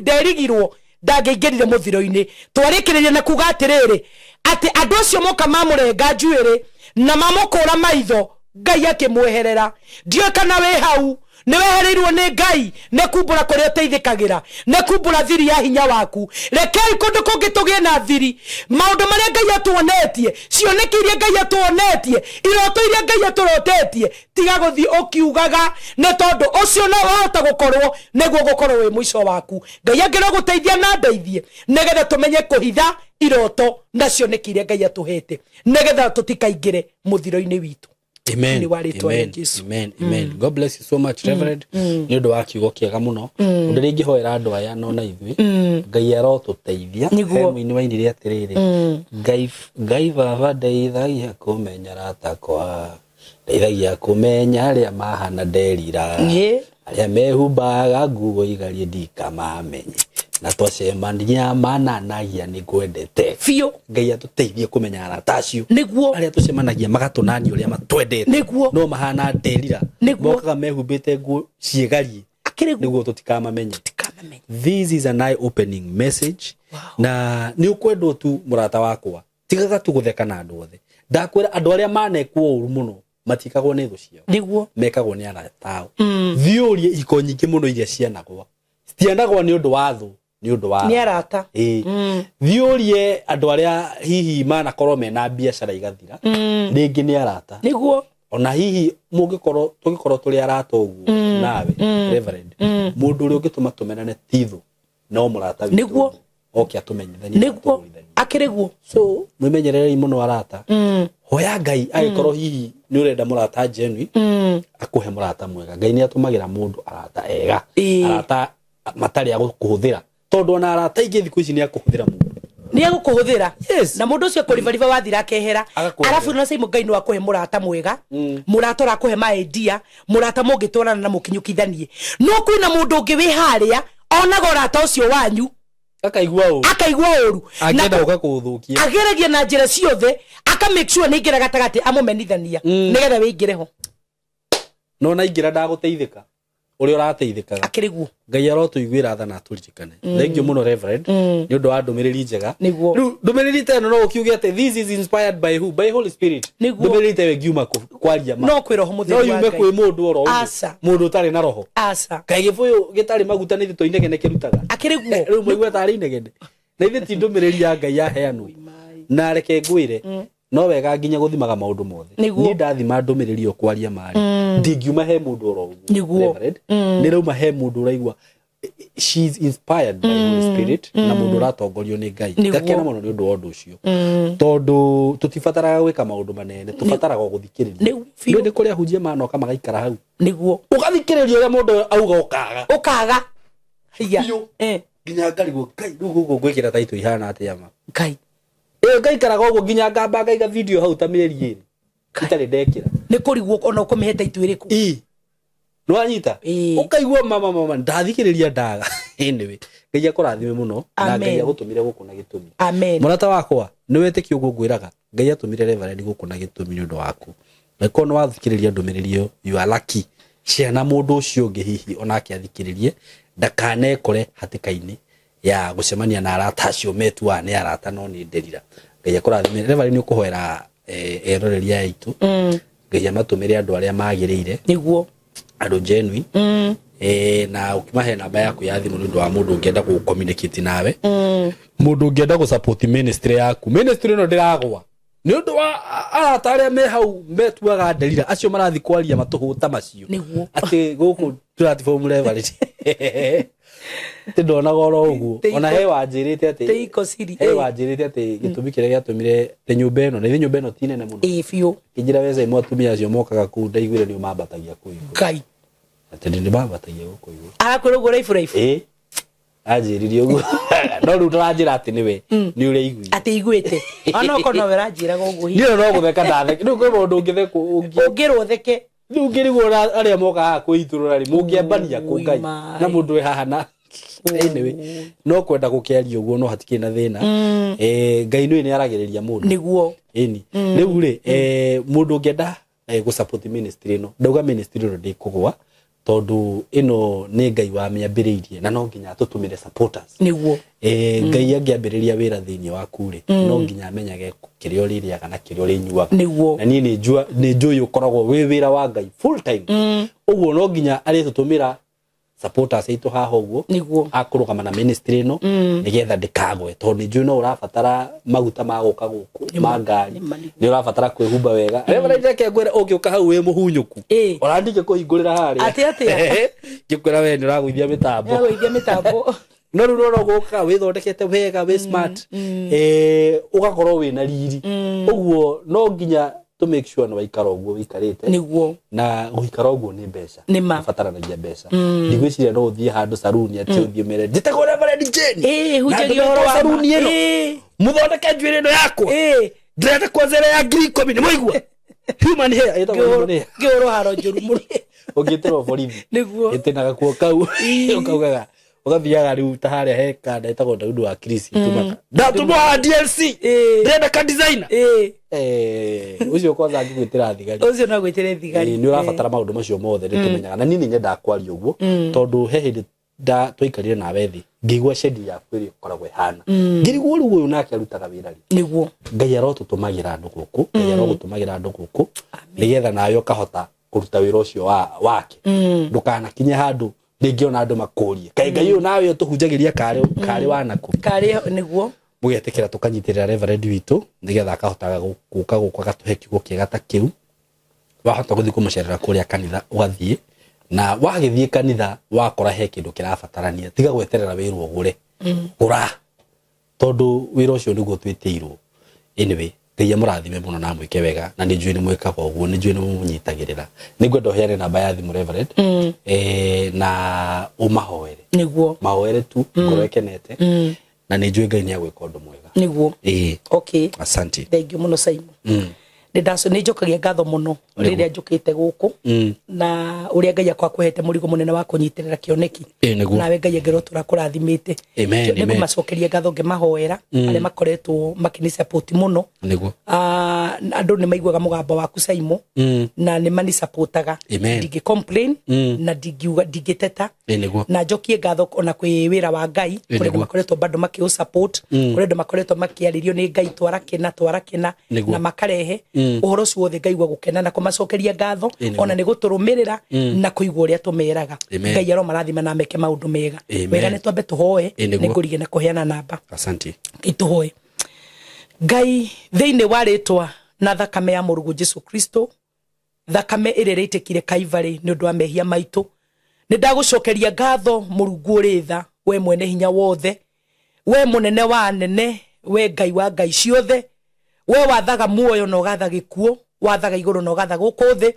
derigirwo ndangĩingĩrire mũthiro-inĩ twarĩkĩrĩria na kuga atĩrĩrĩ atĩ andũ acio moka mamurenga njuĩrĩ na mamũkũra maitho Ngai akĩmweherera ndiũ kana wĩ hau nĩ wehereirwo nĩ Ngai nĩ kumbũra kũrĩa ũteithĩkagĩra nĩ kumbũra thiri ya hinya waku rekei kũndũ kũngĩ tũgĩe na thiri maũndũ marĩa Ngai atuonetie cioneki iria Ngai atuonetie iroto iria Ngai aturotetie tiga gũthiĩ ũkiugaga nĩ tondũ ũcio no wahota gũkorwo nĩguo gũkorwo wĩ mũico waku Ngai angĩrogũteithia na ndeithie nĩgetha tũmenye kũhitha iroto na cioneki iria Ngai atũhete nĩgetha tũtikaingĩre mũthiro-inĩ witũ. Amen. Amen. God bless you so much, Reverend. Ni undu wa kiugo kiega muno. Undu ringi hoera andu aya no na ithui. Ngai arotuteithia. Hemu-ini wa inire atiriri. Ngai baba ndeithagia kumenya ratakwa. Ndeithagia kumenya aria mahana nderira. Aria mehumbaga nguo igarie ndikamamenye. Na twacemania mananagia ni kwendete fio Ngai atuteithie kumenya arata acio niguo aria tucemanagia magatunania uria matwendete niguo no mahana nderira mokaga mehumbite nguo ciegarie niguo tutikamamenye. This is an eye opening message. Na ni ukwendwo tu murata wakwa tigaga tu gutheka na andu othe ndakwira andu aria manekwo uru muno matikagwo ni thu ciao niguo mekagwo ni arata thiurie iko nyingi muno iria cianagwa stiandagwo ni undu wa thu ni undu wa ni arata thiurie andu aria hihi mana korwo mena biashara igathira ringi ni arata niguo ona hihi mungikorwo tugikorwo tuli arata uguo nawe Reverend mundu uri ungituma tumenane tithu no murata witu niguo oke atumenyithanie niguo akiriguo so mwimenyererei muno arata hoya Ngai agikorwo hihi ni urenda murata genuine akuhe murata mwega Ngai ni atumagira mundu arata ega arata matari agukuhuthira tondu na arata ingi thiku ici ni akuhuthira mundu ni agukuhuthira na mundu ucio kurivariva wathira akehera arafu na Simon Ngai no akuhe murata mwega murata rakuhe ma idea murata mungitwarana na mukinyukithanie no kwina mundu ungi wi haria onaga urata ucio wanyu akaigua uru agenda ukakuthukia ageragia na njira ciothe aka make sure ni ngira gatagati amumenithania nigetha wingire ho no na ingira ndaguteithika uri urateithikaga akiriguo Ngai arotuiguira tha na turirikane thank you muno Reverend ni undu wa ndumiriri njega riu ndumiriri teno no ukiuge ate this is inspired by who by Holy Spirit ndumiriri tewe ngiuma kwaria ma no kwira ho mutheri wa Ngai no yume kwi mundu oro mundu utari na roho kai gibuyu gitari maguta ni thito inegene kirutaga akiriguo riu mwigue tari inegene na ithe ti ndumiriri ya Ngai yaheanwo na reke ngwire no wega nginya guthimaga maundu mothe ni ndathima ndumiriri yo kwaria mari ndingiuma he mundu oro uguo ni rauma he mundu uraigua she is inspired by Holy Spirit na mundu ratongorio ni Ngai ngakena muno ni undu wa undu ucio tondu tutibataraga gwika maundu manene tubataraga guthikiriria ni kuria hunjia manoka magaikara hau niguo ugathikiriria uria mundu auga ukaga hiya nginya ngarigwo Ngai rugo gwikira taito ihana atia ma Ngai Ngai karaga uguo nginya ngamba ngaiga video hau ta mieri iri itari ndekira ni kurigwo ona ukumiheta itwiriku no anyita ukaigua mama ndathikiriria ndaga anyway Ngai akurathime muno na Ngai agutumire guku na gitumi murata wakwa ni wetiki uguo ngwiraga Ngai atumire Reverend guku na gitumi ni undu waku na no wathikiriria ndumiriri you are lucky ciana mundu ucio ungi hihi onake athikiririe ndakanekore hatikaini ya gucemania na arata acio metua ni arata no ni nderira Ngai akurathime Reverend ni ukuhoera eroreria aitu Ngai amatumire andu aria magirire niguo andu genuine na ukimahe namba yaku ya thimu nundu wa mundu ungienda ku communicate nawe mundu ungienda ku support ministry yaku ministry no ndiragwa ni undu wa arata aria me hau metuaga nderira acio marathi kwaria matuhuta macio ati guku platform Reverend Ndona goro uguo ona he wanjirite ati teiko siri he wanjirite ati gitumi kire giatumire te nyumba eno na nyumba eno ti nene muno ifio kijira weza imwe atumia acio mokaga ku ndaiguire ni mambatagia kuigu kai ati ndi mambatagia gukuigu arakwirwo raifu ajiririe uguo no ru turanjira ati niwe ni uri igui ati iguite ona kono weranjira guguo ni no gutheka ndatheke ni kwe mundu ngitheka ungirwo theke riu ngirigwo aria mokaga kuiturura ri mungiambania ku ngai na mundu haha na anyway no kwenda gukiaria uguo no hatikiri na thina ngai ni aragiriria mundu niguo ini riu ri mundu ngenda gu support ministry no ndauga ministry ro ndikugwa tondu ino ni ngai wa miambiririe na no nginya tutumire supporters niguo ngai angiambiriria wira thiini waku ri no nginya amenyage kirio riria kana kirio rinyuaga niguo na ni njui ukoragwo wi wira wa ngai full time uguo no nginya ari tutumira supporters itu haha uguo niguo akurugama na ministry no nigetha ndikagwe tondu njui no urabatara maguta ma guka guku ma ngari ni urabatara kwihumba wega rĩrĩa ndeke ngwire ũngĩũka hau wĩ mũhunyũku ũrandike kũhingũrĩra harĩa ati ngĩkwĩra we nĩ ũragũithia mĩtambo no rĩu no gũka wĩthondekete wega wĩ smart ũgakorwo wĩna riri ũguo no nginya to make sure no waikara ũguo wikarĩte niguo na gũikara ũguo nĩ mbeca ũbataranagia mbeca ndigwĩciria no ũthiĩ handũ saruni atĩ ũthiĩ mere njĩtagwo Reverend Jane hujagio horo wa saruni ĩno mũthondeke njuĩrĩ ĩno yakwa ndĩrenda kwanzera ya ngiri 10 nĩ mũigua human hair ngĩorwo haro njũru mũno ũngĩtĩrwo borithi niguo ĩtĩnaga kuo kau ũkaugaga ugathiaga riu ta haria heka ndetagwo Daudi wa Krisi tumaka ndatumwa DLC ndenda ka designer ucio kwanza ngigwitira thigari ucio no gwitire thigari ni urabatara maundu macio mothe ritumenyaga na nini nyenda kwaria uguo tondu he hindi da twikarire na wethi ngigwa shedi ya kwiri koragwe hana ngirigwo ru uyu nake arutaga wirari niguo ngai arotutumagira andu guku ngai arogutumagira andu guku nigetha nayo kahota kuruta wira ucio wake ndukana kinye handu ningiona andu makurie kai ngai uyu nawe tuhunjagiria kare wanaku kare niguo mugetekera tukanyitirira Reverend witu nigetha akahotaga guka gatuhe kiugo kiega ta kiu wahota guthii kumucerera kuria kanitha ugathie na wagithie kanitha wakora he kindu kirabatarania tiga gweterera wirwo gure gura tondu wira ucio niguo twitiirwo anyway ngai amurathime muno na mwike wega na ni njui ni mwikaga uguo ni njui ni munyitagirira ningwenda uheane namba ya thimu Reverend na umahoere niguo mahoere tu ngoro ekenete na ni njui ngai ni agwika undu mwega niguo okay asante thank you muno Simon ndaso ni njokagia ngatho muno riria njukite guku na uria ngai akwa kuhete murigo munene wa kunyitirira kioneki nawe ngai ngero turakurathimite amen ni macokeria ngatho ngemahoera aria makoretwo makini support muno niguo andu ni maiguaga mugambo waku Simon na ni mani supportaga ndigi complain na ndigiteta na njokie ngatho ona kwi wira wa ngai kuri makoretwo bado makio support kuri makoretwo makiaririo ni ngai twarakena na makarehe uhoro cio wothe ngaigua gukena na kumacokeria ngatho ona ni guturumirira na kuigua uria tumeraga ngai aro marathima na meke maundu mega wega ni twambe tuhoe ni ngurige na kuheana namba asante ituhoe ngai thiini wa ritwa na thakame ya murugu Jesu Kristo thakame ire itikire Kaivari ni undu wa mehia maitu ni ndagucokeria ngatho murungu ritha we mwene hinya wothe we munene wa nene we ngai wa ngai ciothe we wathaga muoyo no gatha gikuo wathaga iguru no gatha guku thi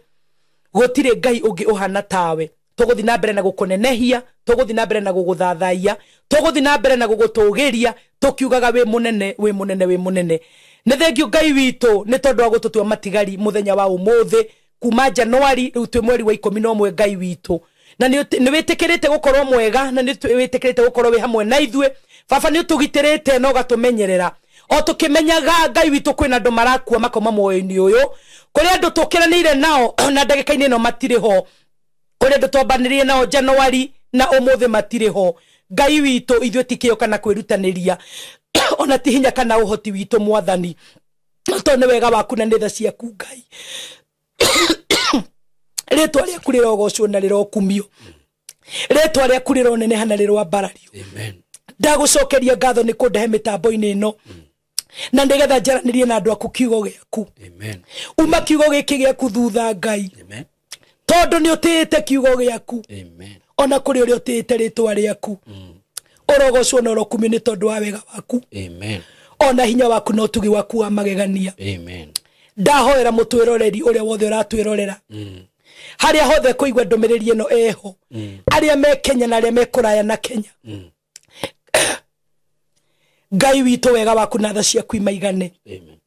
gutire ngai ungi uhana tawe tuguthi na mbere na gukunenehia tuguthi na mbere na guguthathaia tuguthi na mbere na gugutugiria tukiugaga we munene we munene we munene ne thengio ngai witu ni tondu wa gututua matigari muthenya wa umuthi kuma Januari riu twi mweri wa 11 ngai witu na ni witikirite gukorwo mwega na ni witikirite gukorwo wi hamwe na ithue baba ni utugitirite no gatumenyerera o tukimenyaga ngai witu kwina andu marakua makoma moyo-ini uyu kuri andu tukiranire nao na ndagika-ini no matire ho kuri andu twambanirie nao Januari na umuthi matire ho ngai witu ithue tikio kana kwirutaniria ona ti hinya kana uhoti witu mwathani to ni wega waku na nitha ciaku ngai ritwa ria kurira ogocwo na riro kumio ritwa ria kurira onene hana riro mbarario amen ndagucokeria ngatho ni kundehe mitambo-ini ino na ndigetha njaranirie na andu aku kiugo giaku amen uma kiugo giki giaku thutha ngai amen tondu ni utite kiugo giaku amen ona kuri uri utite ritwa riaku orogocwo na orokumio ni tondu wa wega waku amen ona hinya waku no tugi waku wa magegania amen ndahoera mutwiroreri uria wothe uratwirorera haria hothe kuigwa ndumiriri ino eho aria me Kenya na aria me kuraya na Kenya Ngai witũ wega waku na tha ciaku imaigane amen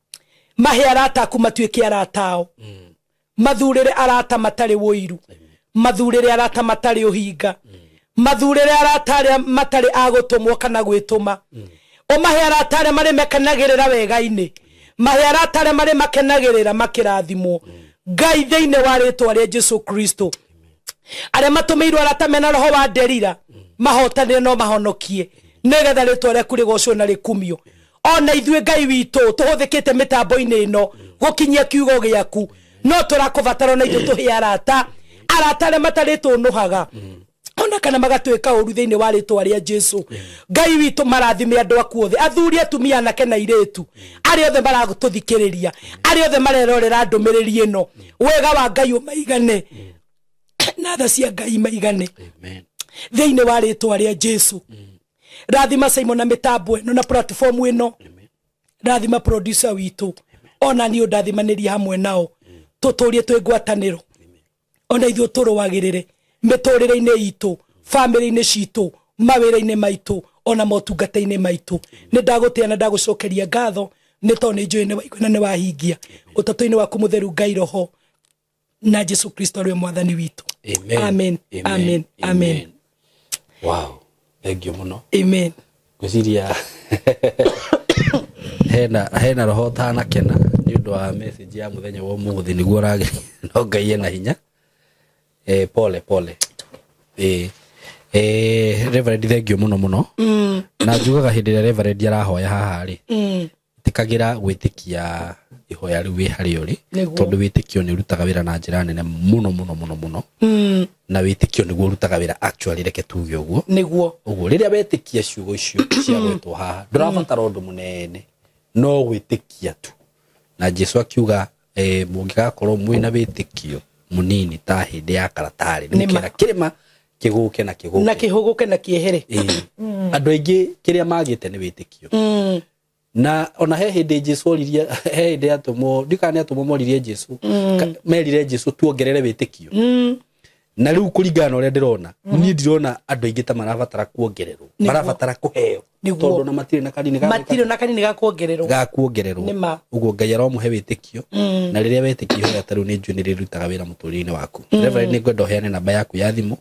mahe arata aku matuĩke aratao mathurĩre arata matari woiru mathurĩre arata matari uhinga mathurĩre arata aria matari agũtũmwo kana gwĩtũma o mahe arata aria marĩ mekanagĩrĩra wega-inĩ mahe arata aria marĩ makenagĩrĩra makĩrathimwo Ngai thĩinĩ wa rĩtwa rĩa Jesu Kristo aria matũmĩirwo arata mena roho wa nderira mahotanĩre no mahonokie negetha rĩtwa rĩaku rĩgocwo na rĩkumio ona ithuĩ Ngai witũ tũhũthĩkĩte mĩtambo-inĩ ĩno gũkinyia kiugo gĩaku no tũrakũbatara na ithuĩ tũhe arata arĩa matarĩ tũnũhaga ona kana magatuĩka ũru thĩinĩ wa rĩtwa rĩa Jesu Ngai witũ marathime andũ aku othe athuri atumia anake na airĩtu arĩa othe maragũtũthikĩrĩria arĩa othe marerorera ndũmĩrĩri ĩno wega wa Ngai ũmaigane na tha cia Ngai maigane amen thĩinĩ wa rĩtwa rĩa Jesu rathima Simon na mitambo ĩno na platform ĩno rathima producer witũ ona ni ũndathimanĩrie hamwe nao tũtũrie twĩ ngwatanĩro ona ithuĩ tũrũagĩrĩre mĩtũrĩre-inĩ itũ family-inĩ citũ mawĩra-inĩ maitũ ona motungata-inĩ maitũ nĩ ndagũtĩa na ndagũcokeria ngatho nĩ tondũ nĩ njũĩ nĩ waigua na nĩ wahingia ũtatũ-inĩ waku mũtheru Ngai roho na Jesu Kristo arĩ mwathani witũ amen amen amen wow thank you muno amen ngũciria hena roho tana kena nĩ ũndũ wa message ya mũthenya wa ũmũthĩ nĩguo ũrageria no Ngai ena hinya pole Reverend thank you muno na njugaga hĩndĩ ĩrĩa Reverend arahoya haha rĩ tikagira gwĩtĩkia ihoya rĩu wĩ harĩa ũrĩ tondũ wĩtĩkio nĩ ũrutaga wĩra na njĩra nene muno na wĩtĩkio nĩguo ũrutaga wĩra actually reke tuge ũguo nĩguo rĩrĩa wĩtĩkia ciugo icio cia gwĩtwo haha ndũrabatara ũndũ mũnene no gwĩtĩkia tu na Jesu akiuga mũngĩgakorwo mwĩna wĩtĩkio munini ta hĩndĩ ya karatarĩ nĩkĩra kĩrĩma kĩgũke na kĩhũgũke na kĩehere andũ aingĩ kĩrĩa magĩte nĩ wĩtĩkio na ona he hĩndĩ Jesu oririe he hĩndĩ atũmwo ndikane atũmwo moririe Jesu merire Jesu tuongerere wĩtĩkio na rĩu kũringana na ũrĩa ndĩrona niĩ ndirona andũ aingĩ ta marabatara kuongererwo marabatara kũheo tondũ na matirĩ na kanini ga kuongererwo ũguo Ngai aromũhe wĩtĩkio na rĩrĩa wĩtĩkio hoya tarũ nĩ njũĩ nĩ rĩrutaga wĩra mũtũrĩre-inĩ waku Reverend nĩ ngwenda ũheane namba yaku ya thimũ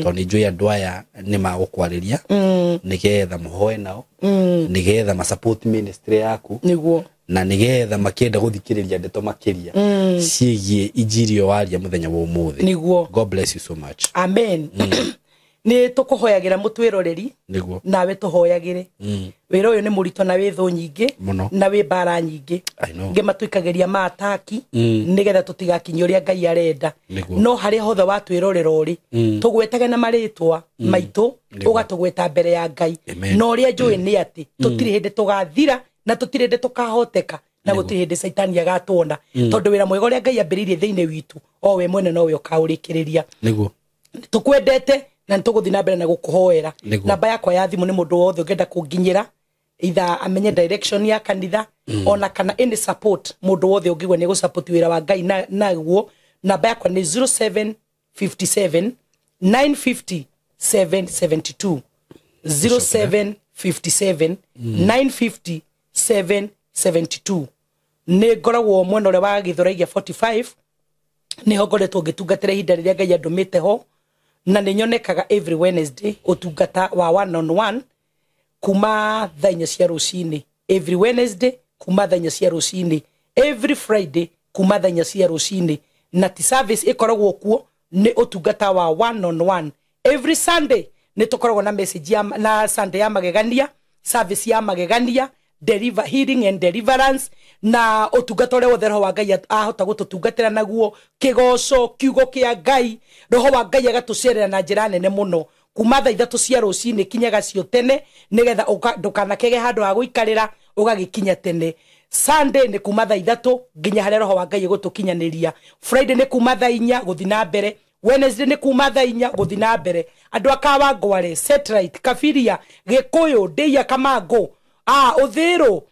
tondũ nĩ njũĩ andũ aya nĩ magũkwarĩria nĩgetha mũhoe nao nĩgetha ma support ministry yaku nĩguo na nĩgetha makĩenda gũthikĩrĩria ndeto makĩria ciĩgiĩ injiri waria mũthenya wa ũmũthĩ nĩguo God bless you so much amen nĩ tũkũhoyagĩra mũtwĩroreri nawe tũhoyagĩre wĩra ũyũ nĩ mũritũ na wĩ thũ nyingĩ na wĩ mbara nyingĩ ngĩ matũikagĩria maataki nĩgetha tũtigakinyie ũrĩa Ngai arenda no harĩa hothe watwĩrorera ũrĩ tũgwetage na marĩtwa maitũ ũgatũgweta mbere ya Ngai no ũrĩa njũĩ nĩ atĩ tũtirĩ hĩndĩ tũgathira na tũtirĩ hĩndĩ tũkahoteka na gũtirĩ hĩndĩ Saitani agatwona tondũ wĩra mwega ũrĩa Ngai ambĩrĩirie thĩinĩ witũ o we mwene nowe ũkaũrĩkĩrĩria tũkwendete na nĩtũgũthiĩ na mbere na gũkũhoera namba yakwa ya thimũ nĩ mũndũ wothe ũngĩenda kũnginyĩra either amenye direction ya kanitha ona kana any support mũndũ wothe ũngĩgwa nĩ gũsupport wĩra wa Ngai naguo namba yakwa nĩ 0757 950 772 0757 950 772 nĩ ngoragwo mwena ũrĩa wa Gĩthũraigia 45 nĩho ngoretwo ngĩtungatĩra ihinda rĩrĩa Ngai andũmĩte ho na nĩ nyonekaga every Wednesday ũtungata wa 1-on-1 kuma thaa 4 cia rũcinĩ every Wednesday kuma thaa 4 cia rũcinĩ every Friday kuma thaa 4 cia rũcinĩ na ti service ĩkoragwo kuo nĩ ũtungata wa 1-on-1 every Sunday nĩ tũkoragwo na message na Sunday ya magegania service ya magegania deliver healing and deliverance na ũtungata ũrĩa wothe roho wa Ngai ahota gũtũtungatĩra naguo kĩgoco kiugo kĩa Ngai roho wa Ngai agatũcerera na njĩra nene mũno kuma thaa 3 cia rũcinĩ kinyaga cio tene nĩgetha ndũkanakege handũ ha gũikarĩra ũgagĩkinya tene Sunday nĩ kuma thaa 3 nginya harĩa roho wa Ngai gũtũkinyanĩria Friday nĩ kuma thaa 4 gũthiĩ na mbere Wednesday ni kuma thaa 4 guthi na mbere andu akawa ngware Satellite Kafiria Gikuyu Ndeia Kamango Uthiru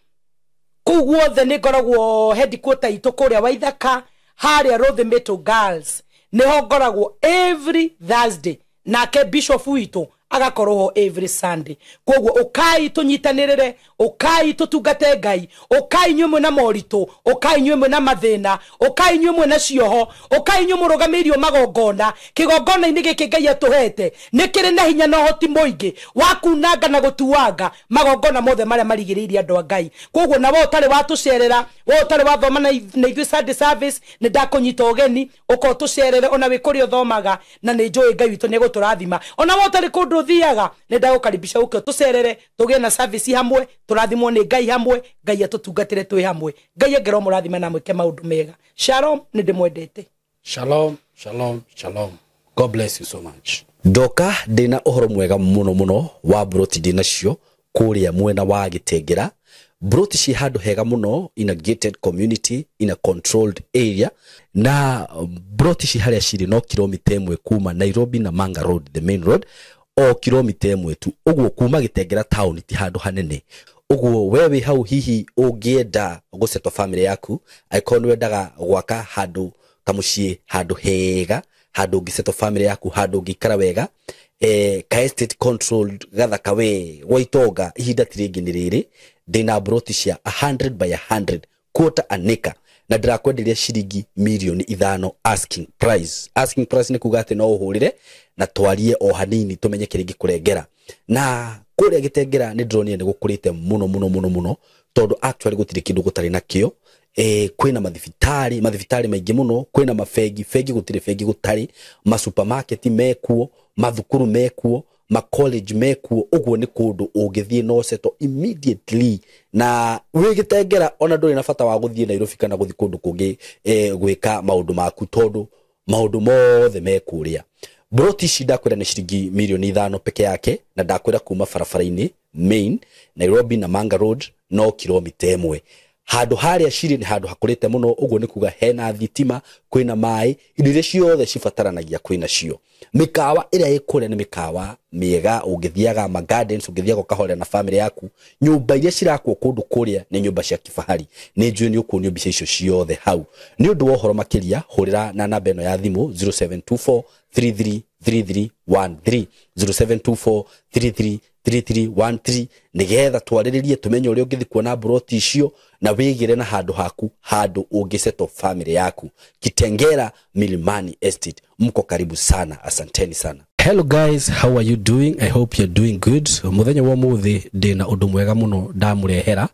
kuu guothe ni ngoragwo headquarter itu kuria Waithaka haria Rothe Metal Girls niho ngoragwo every Thursday nake Bishop witu agakorwo every Sunday kogwo ukai tunyitanirire ukai tutungate Ngai ukai nyumwe na morito ukai nyumwe na mathina ukai nyumwe na cioho ukai nyumwe rugamirio magongona kigongona ini giki Ngai atuhete nikiri na hinya no hoti muingi wakunanga na gutuanga magongona mothe maria marigiriria andu a Ngai kogwo na wo tari watucerera wo tari wathoma na ithu Sunday service ni ndakunyita ugeni uko tucerere ona wikuri uthomaga na ni njui Ngai witu ni guturathima ona wo tari kundu thiaga ni ndagukaribisha uke tucerere tugie na service hamwe turathimwo ni Ngai hamwe Ngai atutungatire twi hamwe Ngai ngero murathima na mwike maundu mega shalom ni ndimwendete shalom shalom shalom God bless you so much doka dina uhoro mwega muno wa broti dina cio kuria mwena wa Gitengera broti ci handu hega muno in a gated community in a controlled area na broti ci haria ciri no kilomita 1 kuma Nairobi na Manga Road the main road o kilomita 1 tu uguo kuma Gitengera town ti handu hanene uguo wewe hau hihi ungienda guceto family yaku aikonu wendaga gwaka handu kamucie handu hega handu ngiceto family yaku handu ngikara wega ka estate controlled gathaka we Waitonga ihinda tiringi ni riri dina broti cia 100 by 100 quarter an acre na ndirakwenderia ciringi milioni 5 asking price ni kuga ati no uhurire na twarie o hanini tumenye kiringi kurengera na kuria Gitengera ni drone ni gukurite muno tondu actually gutiri kindu gutari nakio kwina mathibitari maingi muno kwina fegi gutiri fegi gutari ma supermarket mekuo mathukuru mekuo ma college mekuo uguo ni kundu ungithie no seto immediately na wi Gitengera ona nduri na bata wa guthie Nairobi kana guthi kundu kungi gwika maundu maku tondu maundu mothe mekuria broti shida kwira ni shiringi milioni 5 peke yake na ndakwira kuma farafara-ini main Nairobi na Manga Road no kilomita 1 handu haria ciri ni handu hakurite muno uguo ni kuga hena thitima kwina mai indire ciothe cibataranagia kwina cio mikawa ira ikure ni mikawa miega ungithiaga ma gardens ungithiaga kahore na family yaku nyumba iria cirakwo kundu kuria ni nyumba cia kifahari ni njui ni uku nyumba icio ciothe hau ni undu wa horo makiria hurira na namba eno ya thimu 0724 333313 0724333313 nigetha twariririe tumenye uri ungithi kuona broti icio na wigire na handu haku handu ungiceto family yaku Kitengera Milimani Estate mko karibu sana asanteni sana. Hello guys, how are you doing? I hope you're doing good. Muthenya wa muthi ndina undu mwega muno ndamurehera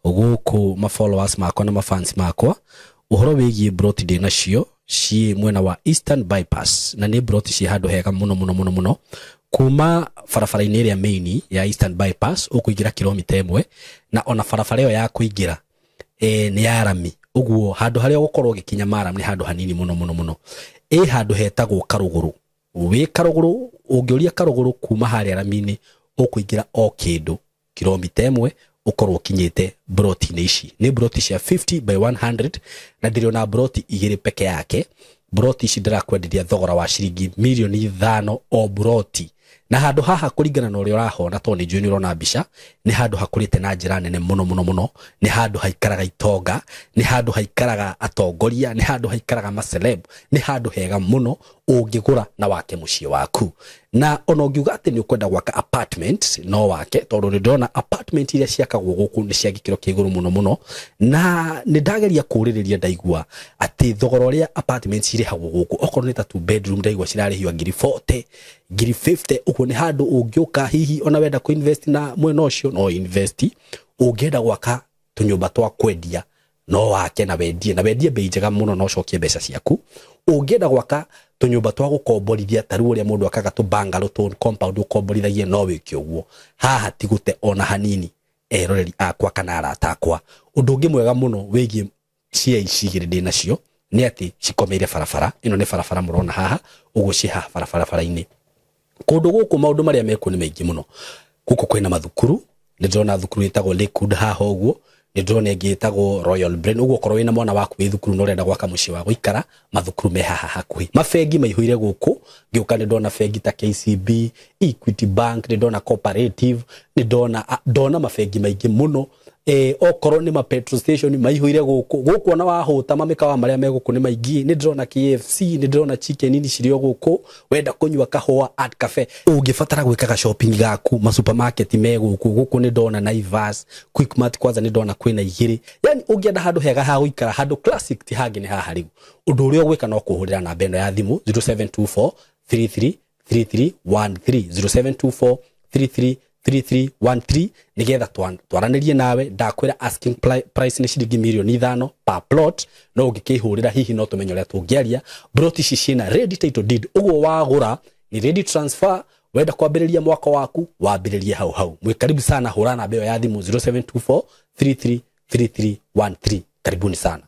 guku ma followers makwa na ma fans makwa uhoro wigie broti dina cio ci mwena wa Eastern Bypass na ni broti ci handu hega muno kuma farafara-ini area main ya Eastern Bypass ukuingira kilomita 1 na ona farafara yo ya kuingira ni ya rami uguo handu haria gukorwo gikinya maram ni handu hanini muno handu hetagwo Karuguru wi Karuguru ungioria Karuguru kuma haria rami-ini ukuingira o kindu kilomita 1 ukorwo kinyite broti ni ici ni broti cia 50 by 100 na ndiriona broti igiri peke yake broti ici ndirakwenderia thogora wa ciringi milioni 5 o broti na handu haha kuringana na uri urahona to ni njui ni urona mbica ni handu hakurite na njira nene muno ni handu haikaraga itonga ni handu haikaraga atongoria ni handu haikaraga ma celeb ni handu hega muno ungigura na wake mucie waku na ona ungiuga ati ni ukwenda gwaka apartment no wake tondu ni ndona apartment iria ciakagwo guku ni cia gikiro kiiguru muno na ni ndageria kuririria ndaigua ati thogora uria apartments iri hagu guku okorwo ni ta 2 bedroom ndaigua cirarihio ngiri 40 ngiri 50 uko ni handu ungiuka hihi ona wenda ku invest na mwena ucio no invest ungienda gwaka tunyumba twa kwendia no wake na wendie bei njega muno no cokie mbeca ciaku ungienda gwaka tunyumba twa gukomborithia taru uria mundu akaga tu bungalow tu compound ukomborithagie no wiki uguo haha tigute ona hanini eroreri akwa kana arata akwa undu ungi mwega muno wigie cia icigire ndina cio ni ati cikomeire farafara ino ni farafara murona haha uguo ci haha farafara-ini kundu guku maundu maria meku ni maingi muno guku kwina mathukuru ni ndona thukuru itagwo Lakewood haha uguo ni drone ĩngĩtagwo Royal Brain uguo korwo wĩna mwana waku wĩ thukuru no renda gwaka mũciĩ wa gũikara mathukuru me haha hakuhĩ mabengi maihũire gũkũ ngĩũka nĩ ndona bengi ta KCB Equity Bank nĩ ndona Cooperative nĩ ndona mabengi maingĩ mũno okorwo nĩ ma petrol station maihũire gũkũ ona wahũta mamĩkawa marĩa me gũkũ nĩ maingĩ nĩ ndĩrona KFC nĩ ndĩrona chicken ini cirio gũkũ wenda kũnyua kahũa at cafe ũngĩbatara gwĩkaga shopping gaku ma supermarket me gũkũ nĩ ndona Naivas Quickmart kwanza nĩ ndona kwĩna igĩrĩ yani ũngĩenda handũ hega ha gũikara handũ classic ti hangĩ nĩ haha rĩu ũndũ ũrĩa ũgwĩka no kũhũrĩra namba ĩno ya thimũ 0724 33 3313 0724 3313 nigetha twaranĩrie nawe ndakwĩra asking price nĩ ciringi mirioni 5 per plot no ũngĩkĩhũrĩra hihi no tũmenye ũrĩa tũngĩaria plot ici ciĩna ready title deed ũguo wagũra ni ready transfer wenda kwambĩrĩria mwako waku wambĩrĩrie hau mwĩ karibu sana hũra namba ĩyo ya thimũ 0724 33 3313 karibuni sana.